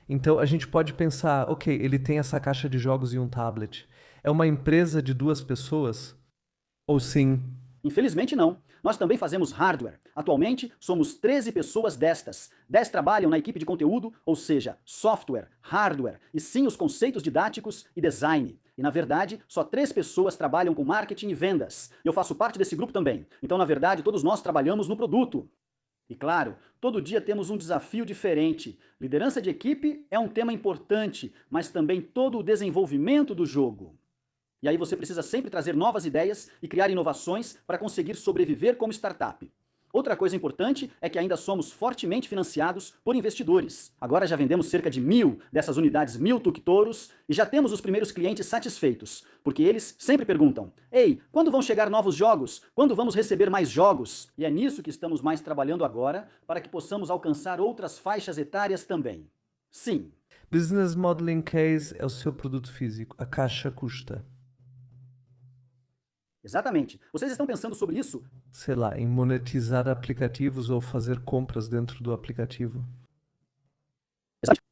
Então a gente pode pensar, ok, ele tem essa caixa de jogos e um tablet. É uma empresa de 2 pessoas? Ou sim? Infelizmente não. Nós também fazemos hardware. Atualmente, somos 13 pessoas destas. 10 trabalham na equipe de conteúdo, ou seja, software, hardware, e sim os conceitos didáticos e design. E, na verdade, só 3 pessoas trabalham com marketing e vendas. E eu faço parte desse grupo também. Então, na verdade, todos nós trabalhamos no produto. E claro, todo dia temos um desafio diferente. Liderança de equipe é um tema importante, mas também todo o desenvolvimento do jogo. E aí você precisa sempre trazer novas ideias e criar inovações para conseguir sobreviver como startup. Outra coisa importante é que ainda somos fortemente financiados por investidores. Agora já vendemos cerca de 1.000 dessas unidades 1.000 Tuctoros e já temos os primeiros clientes satisfeitos, porque eles sempre perguntam, ei, quando vão chegar novos jogos? Quando vamos receber mais jogos? E é nisso que estamos mais trabalhando agora, para que possamos alcançar outras faixas etárias também. Sim. Business Modeling Case é o seu produto físico. A caixa custa. Exatamente. Vocês estão pensando sobre isso? Sei lá, em monetizar aplicativos ou fazer compras dentro do aplicativo. Exatamente.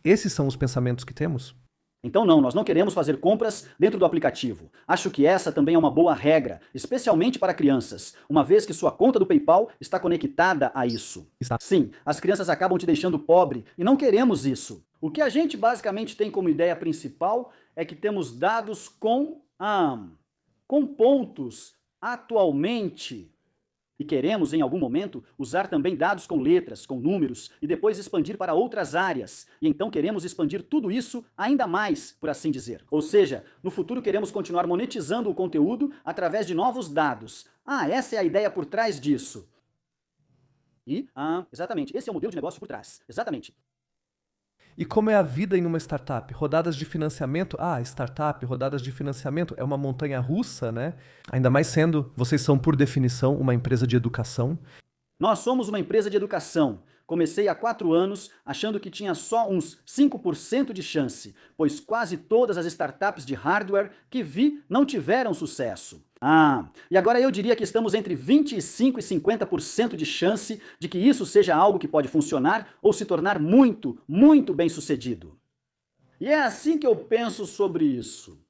Esses são os pensamentos que temos? Então não, nós não queremos fazer compras dentro do aplicativo. Acho que essa também é uma boa regra, especialmente para crianças, uma vez que sua conta do PayPal está conectada a isso. Está. Sim, as crianças acabam te deixando pobre e não queremos isso. O que a gente basicamente tem como ideia principal é que temos dados com pontos atualmente. E queremos, em algum momento, usar também dados com letras, com números, e depois expandir para outras áreas. E então queremos expandir tudo isso ainda mais, por assim dizer. Ou seja, no futuro queremos continuar monetizando o conteúdo através de novos dados. Essa é a ideia por trás disso. E, exatamente, esse é o modelo de negócio por trás. Exatamente. E como é a vida em uma startup? Rodadas de financiamento? Startup, rodadas de financiamento é uma montanha russa, né? Ainda mais sendo, vocês são por definição uma empresa de educação. Nós somos uma empresa de educação. Comecei há 4 anos achando que tinha só uns 5% de chance, pois quase todas as startups de hardware que vi não tiveram sucesso. E agora eu diria que estamos entre 25% e 50% de chance de que isso seja algo que pode funcionar ou se tornar muito, muito bem sucedido. E é assim que eu penso sobre isso.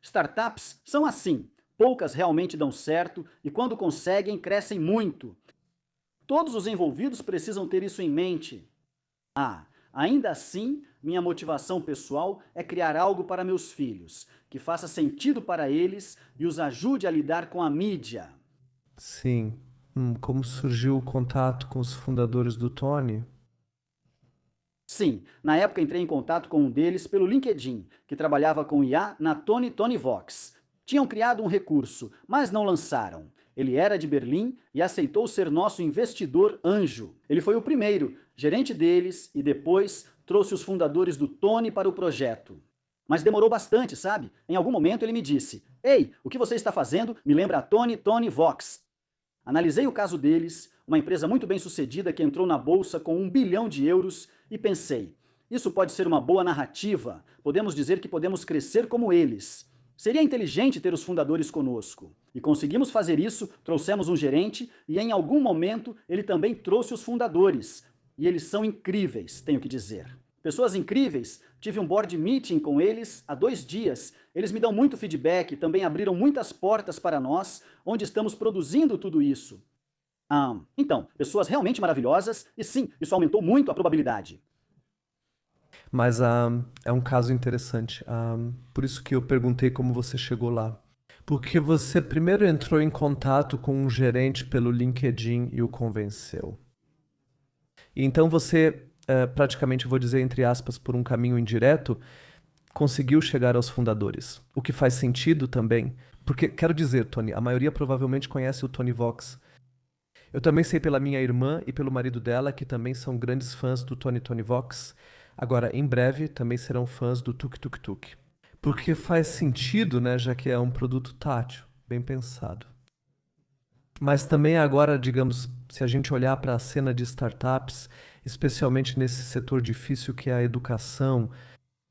Startups são assim. poucas realmente dão certo e, quando conseguem, crescem muito. Todos os envolvidos precisam ter isso em mente. Ainda assim, minha motivação pessoal é criar algo para meus filhos, que faça sentido para eles e os ajude a lidar com a mídia. Sim. Como surgiu o contato com os fundadores do Tony? Sim, na época entrei em contato com um deles pelo LinkedIn, que trabalhava com IA na Tonyvox. Tinham criado um recurso, mas não lançaram. Ele era de Berlim e aceitou ser nosso investidor anjo. Ele foi o primeiro, gerente deles, e depois trouxe os fundadores do Tony para o projeto. Mas demorou bastante, sabe? Em algum momento ele me disse: "Ei, o que você está fazendo me lembra a Tonyvox." Analisei o caso deles, uma empresa muito bem sucedida que entrou na bolsa com 1 bilhão de euros, e pensei: isso pode ser uma boa narrativa, podemos dizer que podemos crescer como eles. Seria inteligente ter os fundadores conosco. E conseguimos fazer isso, trouxemos um gerente e em algum momento ele também trouxe os fundadores. E eles são incríveis, tenho que dizer. Pessoas incríveis, tive um board meeting com eles há 2 dias. Eles me dão muito feedback, também abriram muitas portas para nós, onde estamos produzindo tudo isso. Então, pessoas realmente maravilhosas, e sim, isso aumentou muito a probabilidade. Mas é um caso interessante. Por isso que eu perguntei como você chegou lá. Porque você primeiro entrou em contato com um gerente pelo LinkedIn e o convenceu. E então você, praticamente, vou dizer entre aspas, por um caminho indireto, conseguiu chegar aos fundadores. O que faz sentido também. Porque, quero dizer, Tony, a maioria provavelmente conhece o Tonyvox. Eu também sei pela minha irmã e pelo marido dela, que também são grandes fãs do Tonyvox. Agora, em breve, também serão fãs do Tuk Tuk Tuk. Porque faz sentido, né, já que é um produto tátil, bem pensado. Mas também agora, digamos, se a gente olhar para a cena de startups, especialmente nesse setor difícil que é a educação,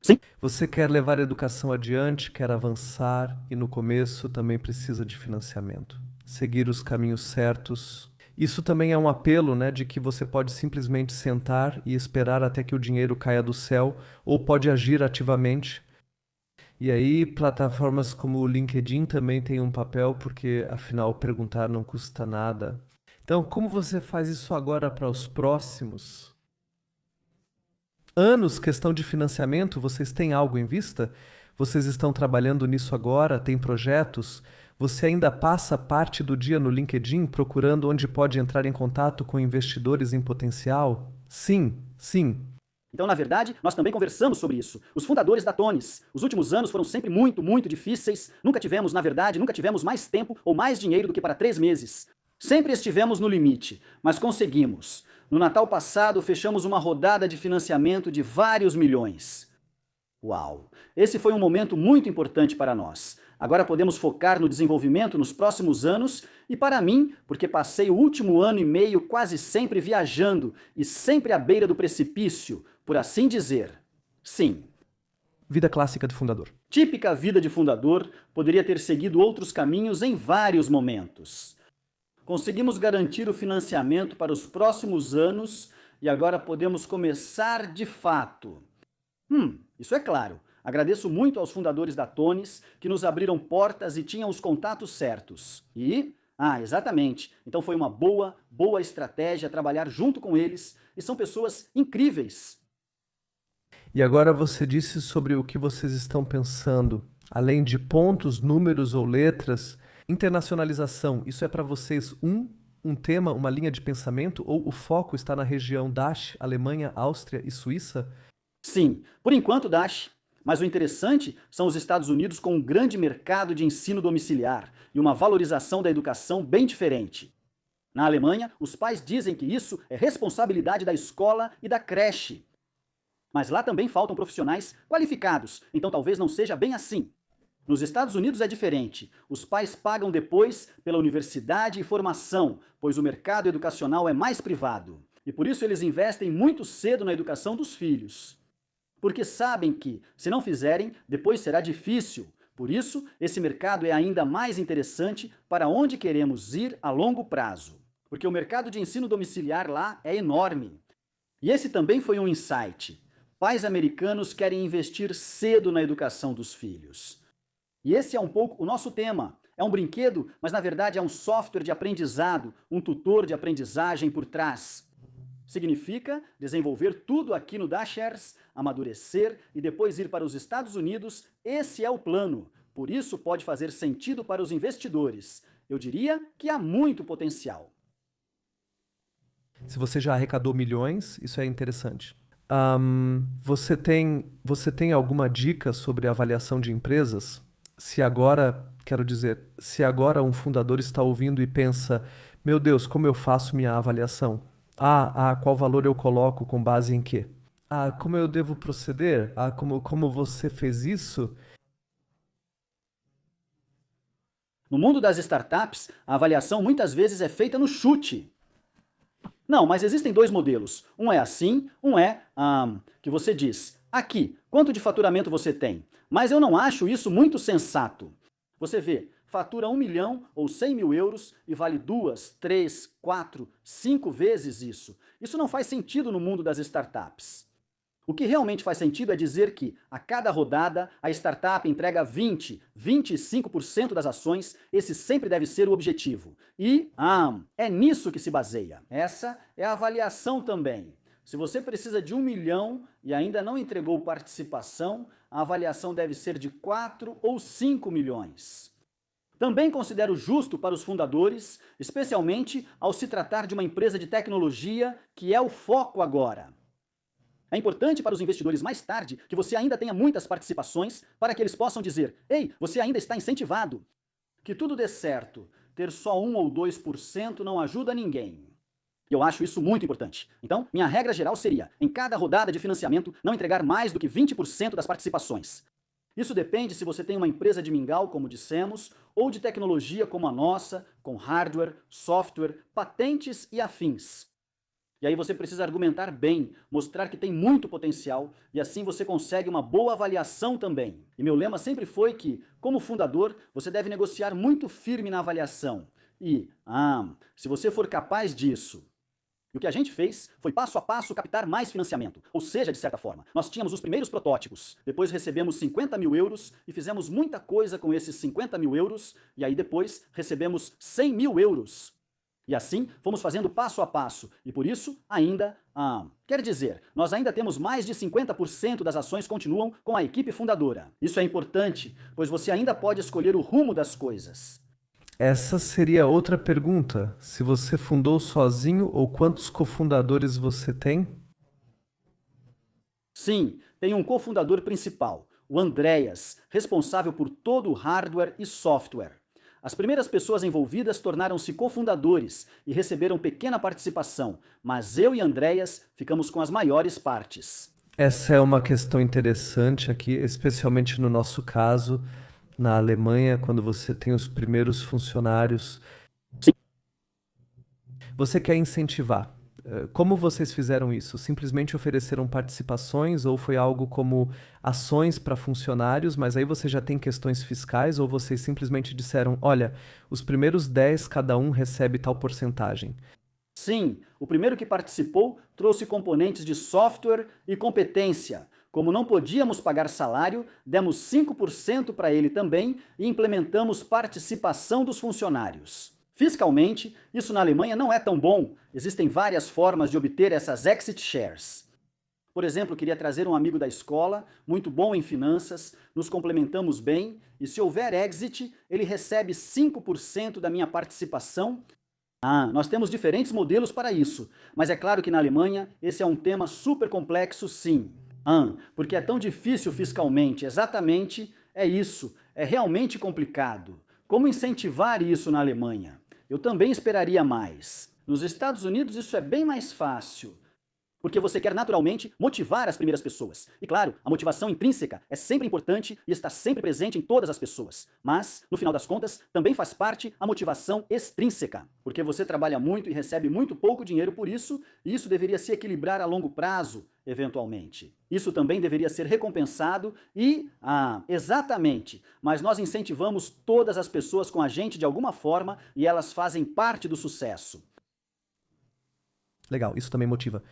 Sim. Você quer levar a educação adiante, quer avançar e no começo também precisa de financiamento. Seguir os caminhos certos. Isso também é um apelo, né, de que você pode simplesmente sentar e esperar até que o dinheiro caia do céu, ou pode agir ativamente. E aí, plataformas como o LinkedIn também têm um papel, porque afinal perguntar não custa nada. Então, como você faz isso agora para os próximos anos? Questão de financiamento, vocês têm algo em vista? Vocês estão trabalhando nisso agora? Tem projetos? Você ainda passa parte do dia no LinkedIn procurando onde pode entrar em contato com investidores em potencial? Sim, sim. Então, na verdade, nós também conversamos sobre isso. Os fundadores da Tonys. Os últimos anos foram sempre muito, muito difíceis. Nunca tivemos mais tempo ou mais dinheiro do que para 3 meses. Sempre estivemos no limite, mas conseguimos. No Natal passado, fechamos uma rodada de financiamento de vários milhões. Uau! Esse foi um momento muito importante para nós. Agora podemos focar no desenvolvimento nos próximos anos e para mim, porque passei o último ano e meio quase sempre viajando e sempre à beira do precipício, por assim dizer. Sim. Vida clássica de fundador. Típica vida de fundador, poderia ter seguido outros caminhos em vários momentos. Conseguimos garantir o financiamento para os próximos anos e agora podemos começar de fato. Isso é claro. Agradeço muito aos fundadores da Tonys, que nos abriram portas e tinham os contatos certos. Exatamente. Então foi uma boa estratégia trabalhar junto com eles, e são pessoas incríveis. E agora você disse sobre o que vocês estão pensando. Além de pontos, números ou letras, internacionalização, isso é para vocês um tema, uma linha de pensamento, ou o foco está na região DACH, Alemanha, Áustria e Suíça? Sim, por enquanto DACH. Mas o interessante são os Estados Unidos com um grande mercado de ensino domiciliar e uma valorização da educação bem diferente. Na Alemanha, os pais dizem que isso é responsabilidade da escola e da creche. Mas lá também faltam profissionais qualificados, então talvez não seja bem assim. Nos Estados Unidos é diferente. Os pais pagam depois pela universidade e formação, pois o mercado educacional é mais privado. E por isso eles investem muito cedo na educação dos filhos. Porque sabem que, se não fizerem, depois será difícil. Por isso, esse mercado é ainda mais interessante para onde queremos ir a longo prazo. Porque o mercado de ensino domiciliar lá é enorme. E esse também foi um insight. Pais americanos querem investir cedo na educação dos filhos. E esse é um pouco o nosso tema. É um brinquedo, mas na verdade é um software de aprendizado, um tutor de aprendizagem por trás. Significa desenvolver tudo aqui no Dashers, amadurecer e depois ir para os Estados Unidos. Esse é o plano. Por isso pode fazer sentido para os investidores. Eu diria que há muito potencial. Se você já arrecadou milhões, isso é interessante. Você tem alguma dica sobre avaliação de empresas? Se agora, quero dizer, se agora um fundador está ouvindo e pensa, meu Deus, como eu faço minha avaliação? Qual valor eu coloco com base em quê? Como eu devo proceder? Como você fez isso? No mundo das startups, a avaliação muitas vezes é feita no chute. Não, mas existem dois modelos. Um é assim, um é que você diz, aqui, quanto de faturamento você tem? Mas eu não acho isso muito sensato. Você vê, fatura 1 milhão ou 100 mil euros e vale 2, 3, 4, 5 vezes isso. Isso não faz sentido no mundo das startups. O que realmente faz sentido é dizer que, a cada rodada, a startup entrega 20, 25% das ações, esse sempre deve ser o objetivo. E, é nisso que se baseia. Essa é a avaliação também. Se você precisa de 1 milhão e ainda não entregou participação, a avaliação deve ser de 4 ou 5 milhões. Também considero justo para os fundadores, especialmente ao se tratar de uma empresa de tecnologia, que é o foco agora. É importante para os investidores mais tarde que você ainda tenha muitas participações para que eles possam dizer, ei, você ainda está incentivado. Que tudo dê certo, ter só 1 ou 2% não ajuda ninguém. Eu acho isso muito importante. Então, minha regra geral seria, em cada rodada de financiamento, não entregar mais do que 20% das participações. Isso depende se você tem uma empresa de mingau, como dissemos, ou de tecnologia como a nossa, com hardware, software, patentes e afins. E aí você precisa argumentar bem, mostrar que tem muito potencial, e assim você consegue uma boa avaliação também. E meu lema sempre foi que, como fundador, você deve negociar muito firme na avaliação. E, se você for capaz disso... E o que a gente fez foi passo a passo captar mais financiamento. Ou seja, de certa forma, nós tínhamos os primeiros protótipos, depois recebemos 50 mil euros e fizemos muita coisa com esses 50 mil euros, e aí depois recebemos 100 mil euros. E assim, fomos fazendo passo a passo, e por isso, ainda, quer dizer, nós ainda temos mais de 50% das ações continuam com a equipe fundadora. Isso é importante, pois você ainda pode escolher o rumo das coisas. Essa seria outra pergunta. Se você fundou sozinho ou quantos cofundadores você tem? Sim, tem um cofundador principal, o Andreas, responsável por todo o hardware e software. As primeiras pessoas envolvidas tornaram-se cofundadores e receberam pequena participação, mas eu e Andreas ficamos com as maiores partes. Essa é uma questão interessante aqui, especialmente no nosso caso, na Alemanha, quando você tem os primeiros funcionários. Sim. Você quer incentivar. Como vocês fizeram isso? Simplesmente ofereceram participações ou foi algo como ações para funcionários, mas aí você já tem questões fiscais ou vocês simplesmente disseram, olha, os primeiros 10 cada um recebe tal porcentagem? Sim, o primeiro que participou trouxe componentes de software e competência. Como não podíamos pagar salário, demos 5% para ele também e implementamos participação dos funcionários. Fiscalmente, isso na Alemanha não é tão bom. Existem várias formas de obter essas exit shares. Por exemplo, queria trazer um amigo da escola, muito bom em finanças, nos complementamos bem, e se houver exit, ele recebe 5% da minha participação. Nós temos diferentes modelos para isso, mas é claro que na Alemanha esse é um tema super complexo, sim. Porque é tão difícil fiscalmente, exatamente é isso, é realmente complicado. Como incentivar isso na Alemanha? Eu também esperaria mais. Nos Estados Unidos isso é bem mais fácil, porque você quer naturalmente motivar as primeiras pessoas. E claro, a motivação intrínseca é sempre importante e está sempre presente em todas as pessoas. Mas, no final das contas, também faz parte a motivação extrínseca, porque você trabalha muito e recebe muito pouco dinheiro por isso, e isso deveria se equilibrar a longo prazo, eventualmente. Isso também deveria ser recompensado e, exatamente, mas nós incentivamos todas as pessoas com a gente de alguma forma e elas fazem parte do sucesso. Legal, isso também motiva.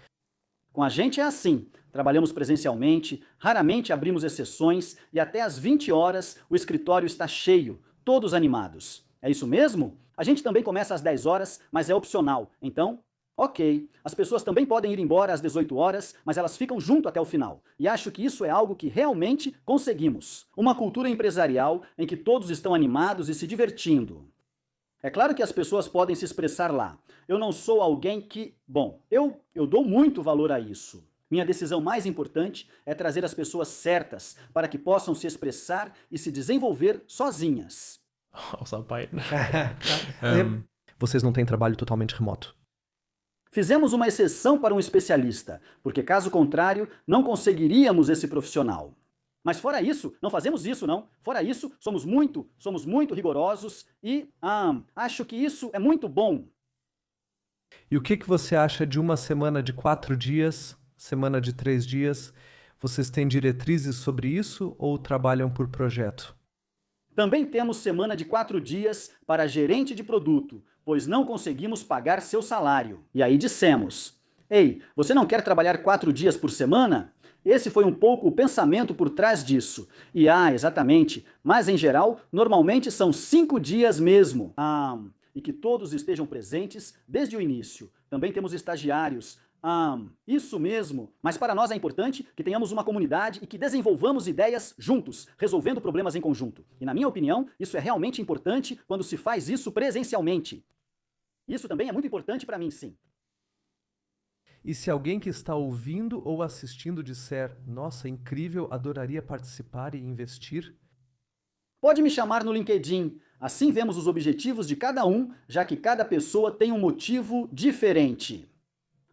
Com a gente é assim, trabalhamos presencialmente, raramente abrimos exceções e até às 20 horas o escritório está cheio, todos animados. É isso mesmo? A gente também começa às 10 horas, mas é opcional. Então, ok. As pessoas também podem ir embora às 18 horas, mas elas ficam junto até o final. E acho que isso é algo que realmente conseguimos. Uma cultura empresarial em que todos estão animados e se divertindo. É claro que as pessoas podem se expressar lá. Eu não sou alguém que... Bom, eu dou muito valor a isso. Minha decisão mais importante é trazer as pessoas certas para que possam se expressar e se desenvolver sozinhas. Ausarbeiten. Vocês não têm trabalho totalmente remoto. Fizemos uma exceção para um especialista, porque caso contrário, não conseguiríamos esse profissional. Mas fora isso, não fazemos isso, não. Fora isso, somos muito rigorosos e acho que isso é muito bom. E o que você acha de uma semana de 4 dias, semana de 3 dias? Vocês têm diretrizes sobre isso ou trabalham por projeto? Também temos semana de 4 dias para gerente de produto, pois não conseguimos pagar seu salário. E aí dissemos: ei, você não quer trabalhar 4 dias por semana? Esse foi um pouco o pensamento por trás disso. E exatamente, mas em geral, normalmente são 5 dias mesmo. E que todos estejam presentes desde o início. Também temos estagiários. Isso mesmo. Mas para nós é importante que tenhamos uma comunidade e que desenvolvamos ideias juntos, resolvendo problemas em conjunto. E na minha opinião, isso é realmente importante quando se faz isso presencialmente. Isso também é muito importante para mim, sim. E se alguém que está ouvindo ou assistindo disser, nossa, incrível, adoraria participar e investir? Pode me chamar no LinkedIn. Assim vemos os objetivos de cada um, já que cada pessoa tem um motivo diferente.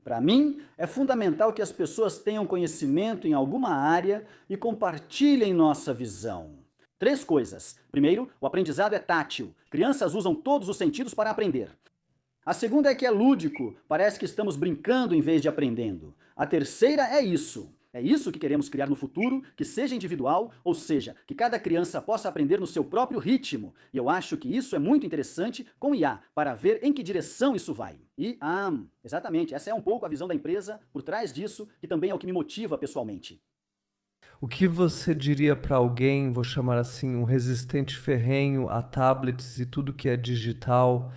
Para mim, é fundamental que as pessoas tenham conhecimento em alguma área e compartilhem nossa visão. 3 coisas. Primeiro, o aprendizado é tátil. Crianças usam todos os sentidos para aprender. A segunda é que é lúdico, parece que estamos brincando em vez de aprendendo. A terceira é isso. É isso que queremos criar no futuro, que seja individual, ou seja, que cada criança possa aprender no seu próprio ritmo. E eu acho que isso é muito interessante com IA, para ver em que direção isso vai. E, exatamente, essa é um pouco a visão da empresa por trás disso, que também é o que me motiva pessoalmente. O que você diria para alguém, vou chamar assim, um resistente ferrenho a tablets e tudo que é digital,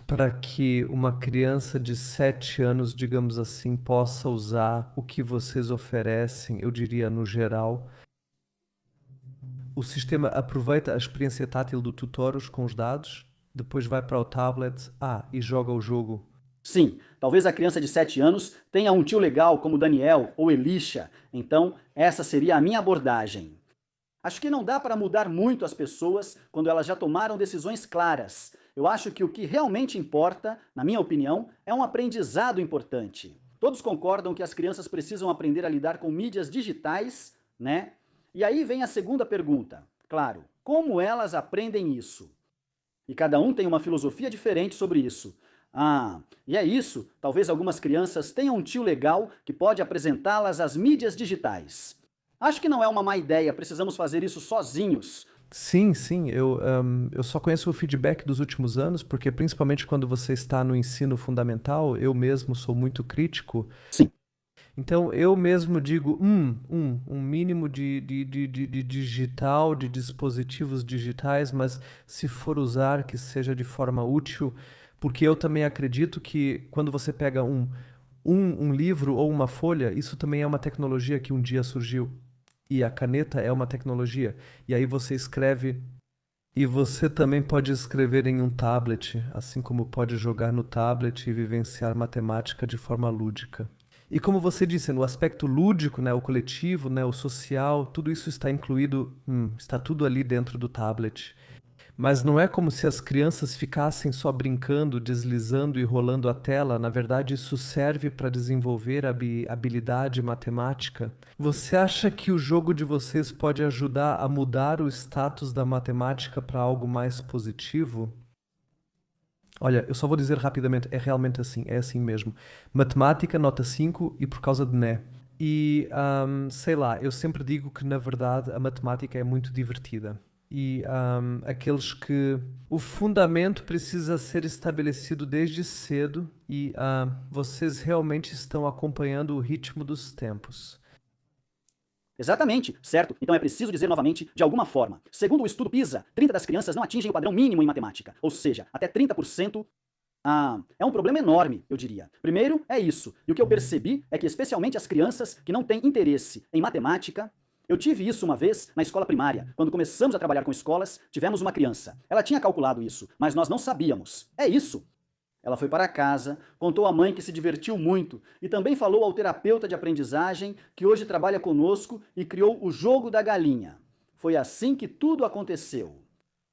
para que uma criança de 7 anos, digamos assim, possa usar o que vocês oferecem, eu diria no geral? O sistema aproveita a experiência tátil do Tutorus com os dados, depois vai para o tablet, e joga o jogo. Sim, talvez a criança de 7 anos tenha um tio legal como Daniel ou Elisha, então essa seria a minha abordagem. Acho que não dá para mudar muito as pessoas quando elas já tomaram decisões claras. Eu acho que o que realmente importa, na minha opinião, é um aprendizado importante. Todos concordam que as crianças precisam aprender a lidar com mídias digitais, né? E aí vem a segunda pergunta. Claro, como elas aprendem isso? E cada um tem uma filosofia diferente sobre isso. E é isso. Talvez algumas crianças tenham um tio legal que pode apresentá-las às mídias digitais. Acho que não é uma má ideia, precisamos fazer isso sozinhos. Sim, eu só conheço o feedback dos últimos anos, porque principalmente quando você está no ensino fundamental, eu mesmo sou muito crítico. Sim. Então eu mesmo digo, um mínimo de digital, de dispositivos digitais, mas se for usar, que seja de forma útil, porque eu também acredito que quando você pega um livro ou uma folha, isso também é uma tecnologia que um dia surgiu. E a caneta é uma tecnologia. E aí você escreve, e você também pode escrever em um tablet, assim como pode jogar no tablet e vivenciar matemática de forma lúdica. E como você disse, no aspecto lúdico, né, o coletivo, né, o social, tudo isso está incluído, está tudo ali dentro do tablet. Mas não é como se as crianças ficassem só brincando, deslizando e rolando a tela. Na verdade, isso serve para desenvolver a habilidade matemática. Você acha que o jogo de vocês pode ajudar a mudar o status da matemática para algo mais positivo? Olha, eu só vou dizer rapidamente, é realmente assim, é assim mesmo. Matemática, nota 5 e por causa de Né. E, sei lá, eu sempre digo que na verdade a matemática é muito divertida. E aqueles que o fundamento precisa ser estabelecido desde cedo e vocês realmente estão acompanhando o ritmo dos tempos. Exatamente, certo? Então é preciso dizer novamente, de alguma forma. Segundo o estudo PISA, 30 das crianças não atingem o padrão mínimo em matemática, ou seja, até 30%. É um problema enorme, eu diria. Primeiro, é isso. E o que eu percebi é que especialmente as crianças que não têm interesse em matemática. Eu tive isso uma vez na escola primária. Quando começamos a trabalhar com escolas, tivemos uma criança. Ela tinha calculado isso, mas nós não sabíamos. É isso. Ela foi para casa, contou à mãe que se divertiu muito e também falou ao terapeuta de aprendizagem que hoje trabalha conosco e criou o jogo da galinha. Foi assim que tudo aconteceu.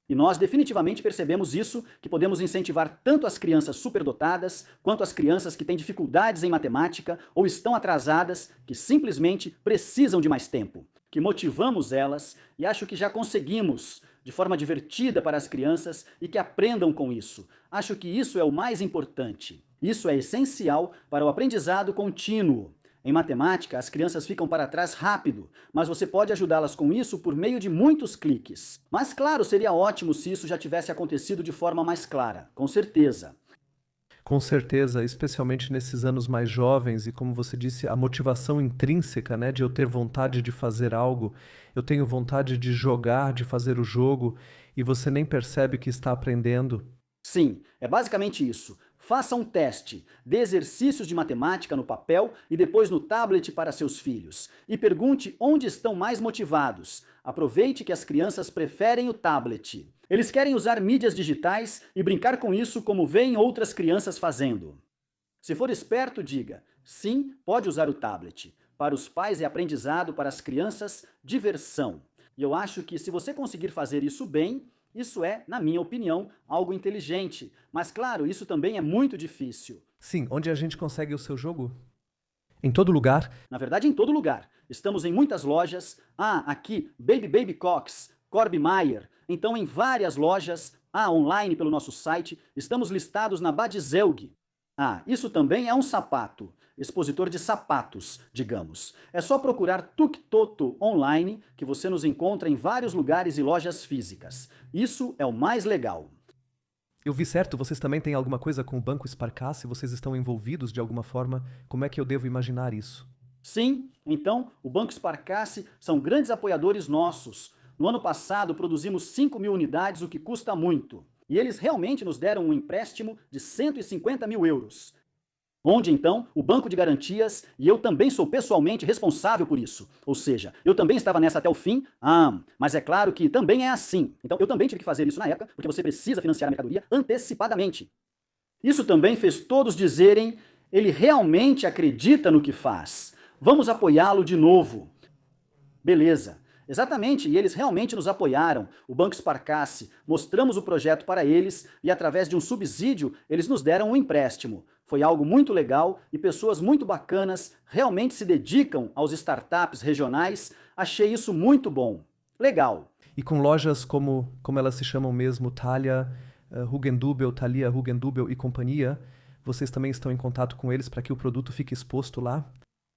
E nós definitivamente percebemos isso, que podemos incentivar tanto as crianças superdotadas, quanto as crianças que têm dificuldades em matemática ou estão atrasadas, que simplesmente precisam de mais tempo. Que motivamos elas e acho que já conseguimos, de forma divertida para as crianças e que aprendam com isso. Acho que isso é o mais importante. Isso é essencial para o aprendizado contínuo. Em matemática, as crianças ficam para trás rápido, mas você pode ajudá-las com isso por meio de muitos cliques. Mas claro, seria ótimo se isso já tivesse acontecido de forma mais clara, com certeza. Com certeza, especialmente nesses anos mais jovens e, como você disse, a motivação intrínseca, né, de eu ter vontade de fazer algo, eu tenho vontade de jogar, de fazer o jogo, e você nem percebe que está aprendendo. Sim, é basicamente isso. Faça um teste, dê exercícios de matemática no papel e depois no tablet para seus filhos. E pergunte onde estão mais motivados. Aproveite que as crianças preferem o tablet. Eles querem usar mídias digitais e brincar com isso como veem outras crianças fazendo. Se for esperto, diga, sim, pode usar o tablet. Para os pais é aprendizado, para as crianças, diversão. E eu acho que se você conseguir fazer isso bem, isso é, na minha opinião, algo inteligente. Mas claro, isso também é muito difícil. Sim, onde a gente consegue o seu jogo? Em todo lugar? Na verdade, em todo lugar. Estamos em muitas lojas. Aqui, Baby Cox, Corby Meyer. Então, em várias lojas, online pelo nosso site, estamos listados na Badzelg. Isso também é um sapato. Expositor de sapatos, digamos. É só procurar Tuk-Toto online, que você nos encontra em vários lugares e lojas físicas. Isso é o mais legal. Eu vi certo, vocês também têm alguma coisa com o Banco Sparkasse? Vocês estão envolvidos de alguma forma? Como é que eu devo imaginar isso? Sim, então, o Banco Sparkasse são grandes apoiadores nossos. No ano passado, produzimos 5.000 unidades, o que custa muito. E eles realmente nos deram um empréstimo de 150 mil euros. Onde, então, o banco de garantias, e eu também sou pessoalmente responsável por isso. Ou seja, eu também estava nessa até o fim, mas é claro que também é assim. Então, eu também tive que fazer isso na época, porque você precisa financiar a mercadoria antecipadamente. Isso também fez todos dizerem, ele realmente acredita no que faz. Vamos apoiá-lo de novo. Beleza. Exatamente, e eles realmente nos apoiaram, o Banco Sparkasse, mostramos o projeto para eles e através de um subsídio eles nos deram um empréstimo. Foi algo muito legal e pessoas muito bacanas realmente se dedicam aos startups regionais, achei isso muito bom. Legal. E com lojas como elas se chamam mesmo, Thalia, Hugendubel, Thalia, Hugendubel e companhia, vocês também estão em contato com eles para que o produto fique exposto lá?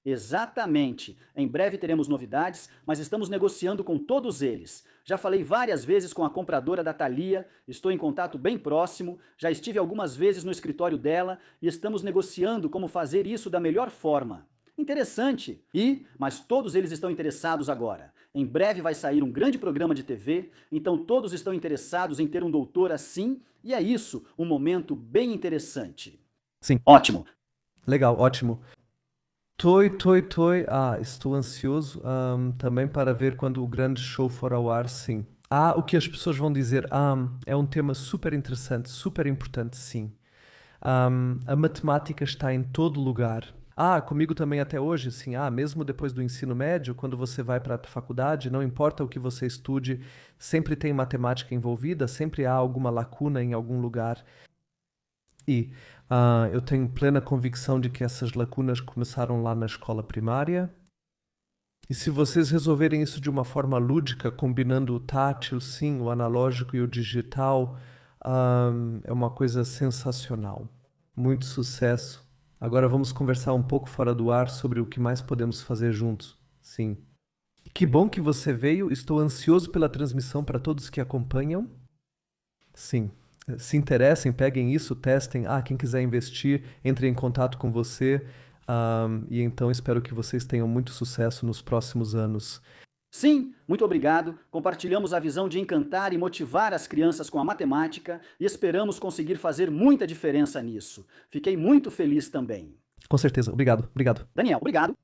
Exatamente. Em breve teremos novidades, mas estamos negociando com todos eles. Já falei várias vezes com a compradora da Thalia, estou em contato bem próximo, já estive algumas vezes no escritório dela e estamos negociando como fazer isso da melhor forma. Interessante. Mas todos eles estão interessados agora. Em breve vai sair um grande programa de TV, então todos estão interessados em ter um doutor assim, e é isso, um momento bem interessante. Sim. Ótimo. Legal, ótimo. Estou ansioso também para ver quando o grande show for ao ar, sim. O que as pessoas vão dizer, é um tema super interessante, super importante, sim. A matemática está em todo lugar. Comigo também até hoje, sim. Mesmo depois do ensino médio, quando você vai para a faculdade, não importa o que você estude, sempre tem matemática envolvida, sempre há alguma lacuna em algum lugar. E eu tenho plena convicção de que essas lacunas começaram lá na escola primária. E se vocês resolverem isso de uma forma lúdica, combinando o tátil, sim, o analógico e o digital, é uma coisa sensacional. Muito sucesso. Agora vamos conversar um pouco fora do ar sobre o que mais podemos fazer juntos. Sim. Que bom que você veio. Estou ansioso pela transmissão para todos que acompanham. Sim. Se interessem, peguem isso, testem. Quem quiser investir, entre em contato com você. E então espero que vocês tenham muito sucesso nos próximos anos. Sim, muito obrigado. Compartilhamos a visão de encantar e motivar as crianças com a matemática e esperamos conseguir fazer muita diferença nisso. Fiquei muito feliz também. Com certeza. Obrigado. Obrigado. Daniel, obrigado.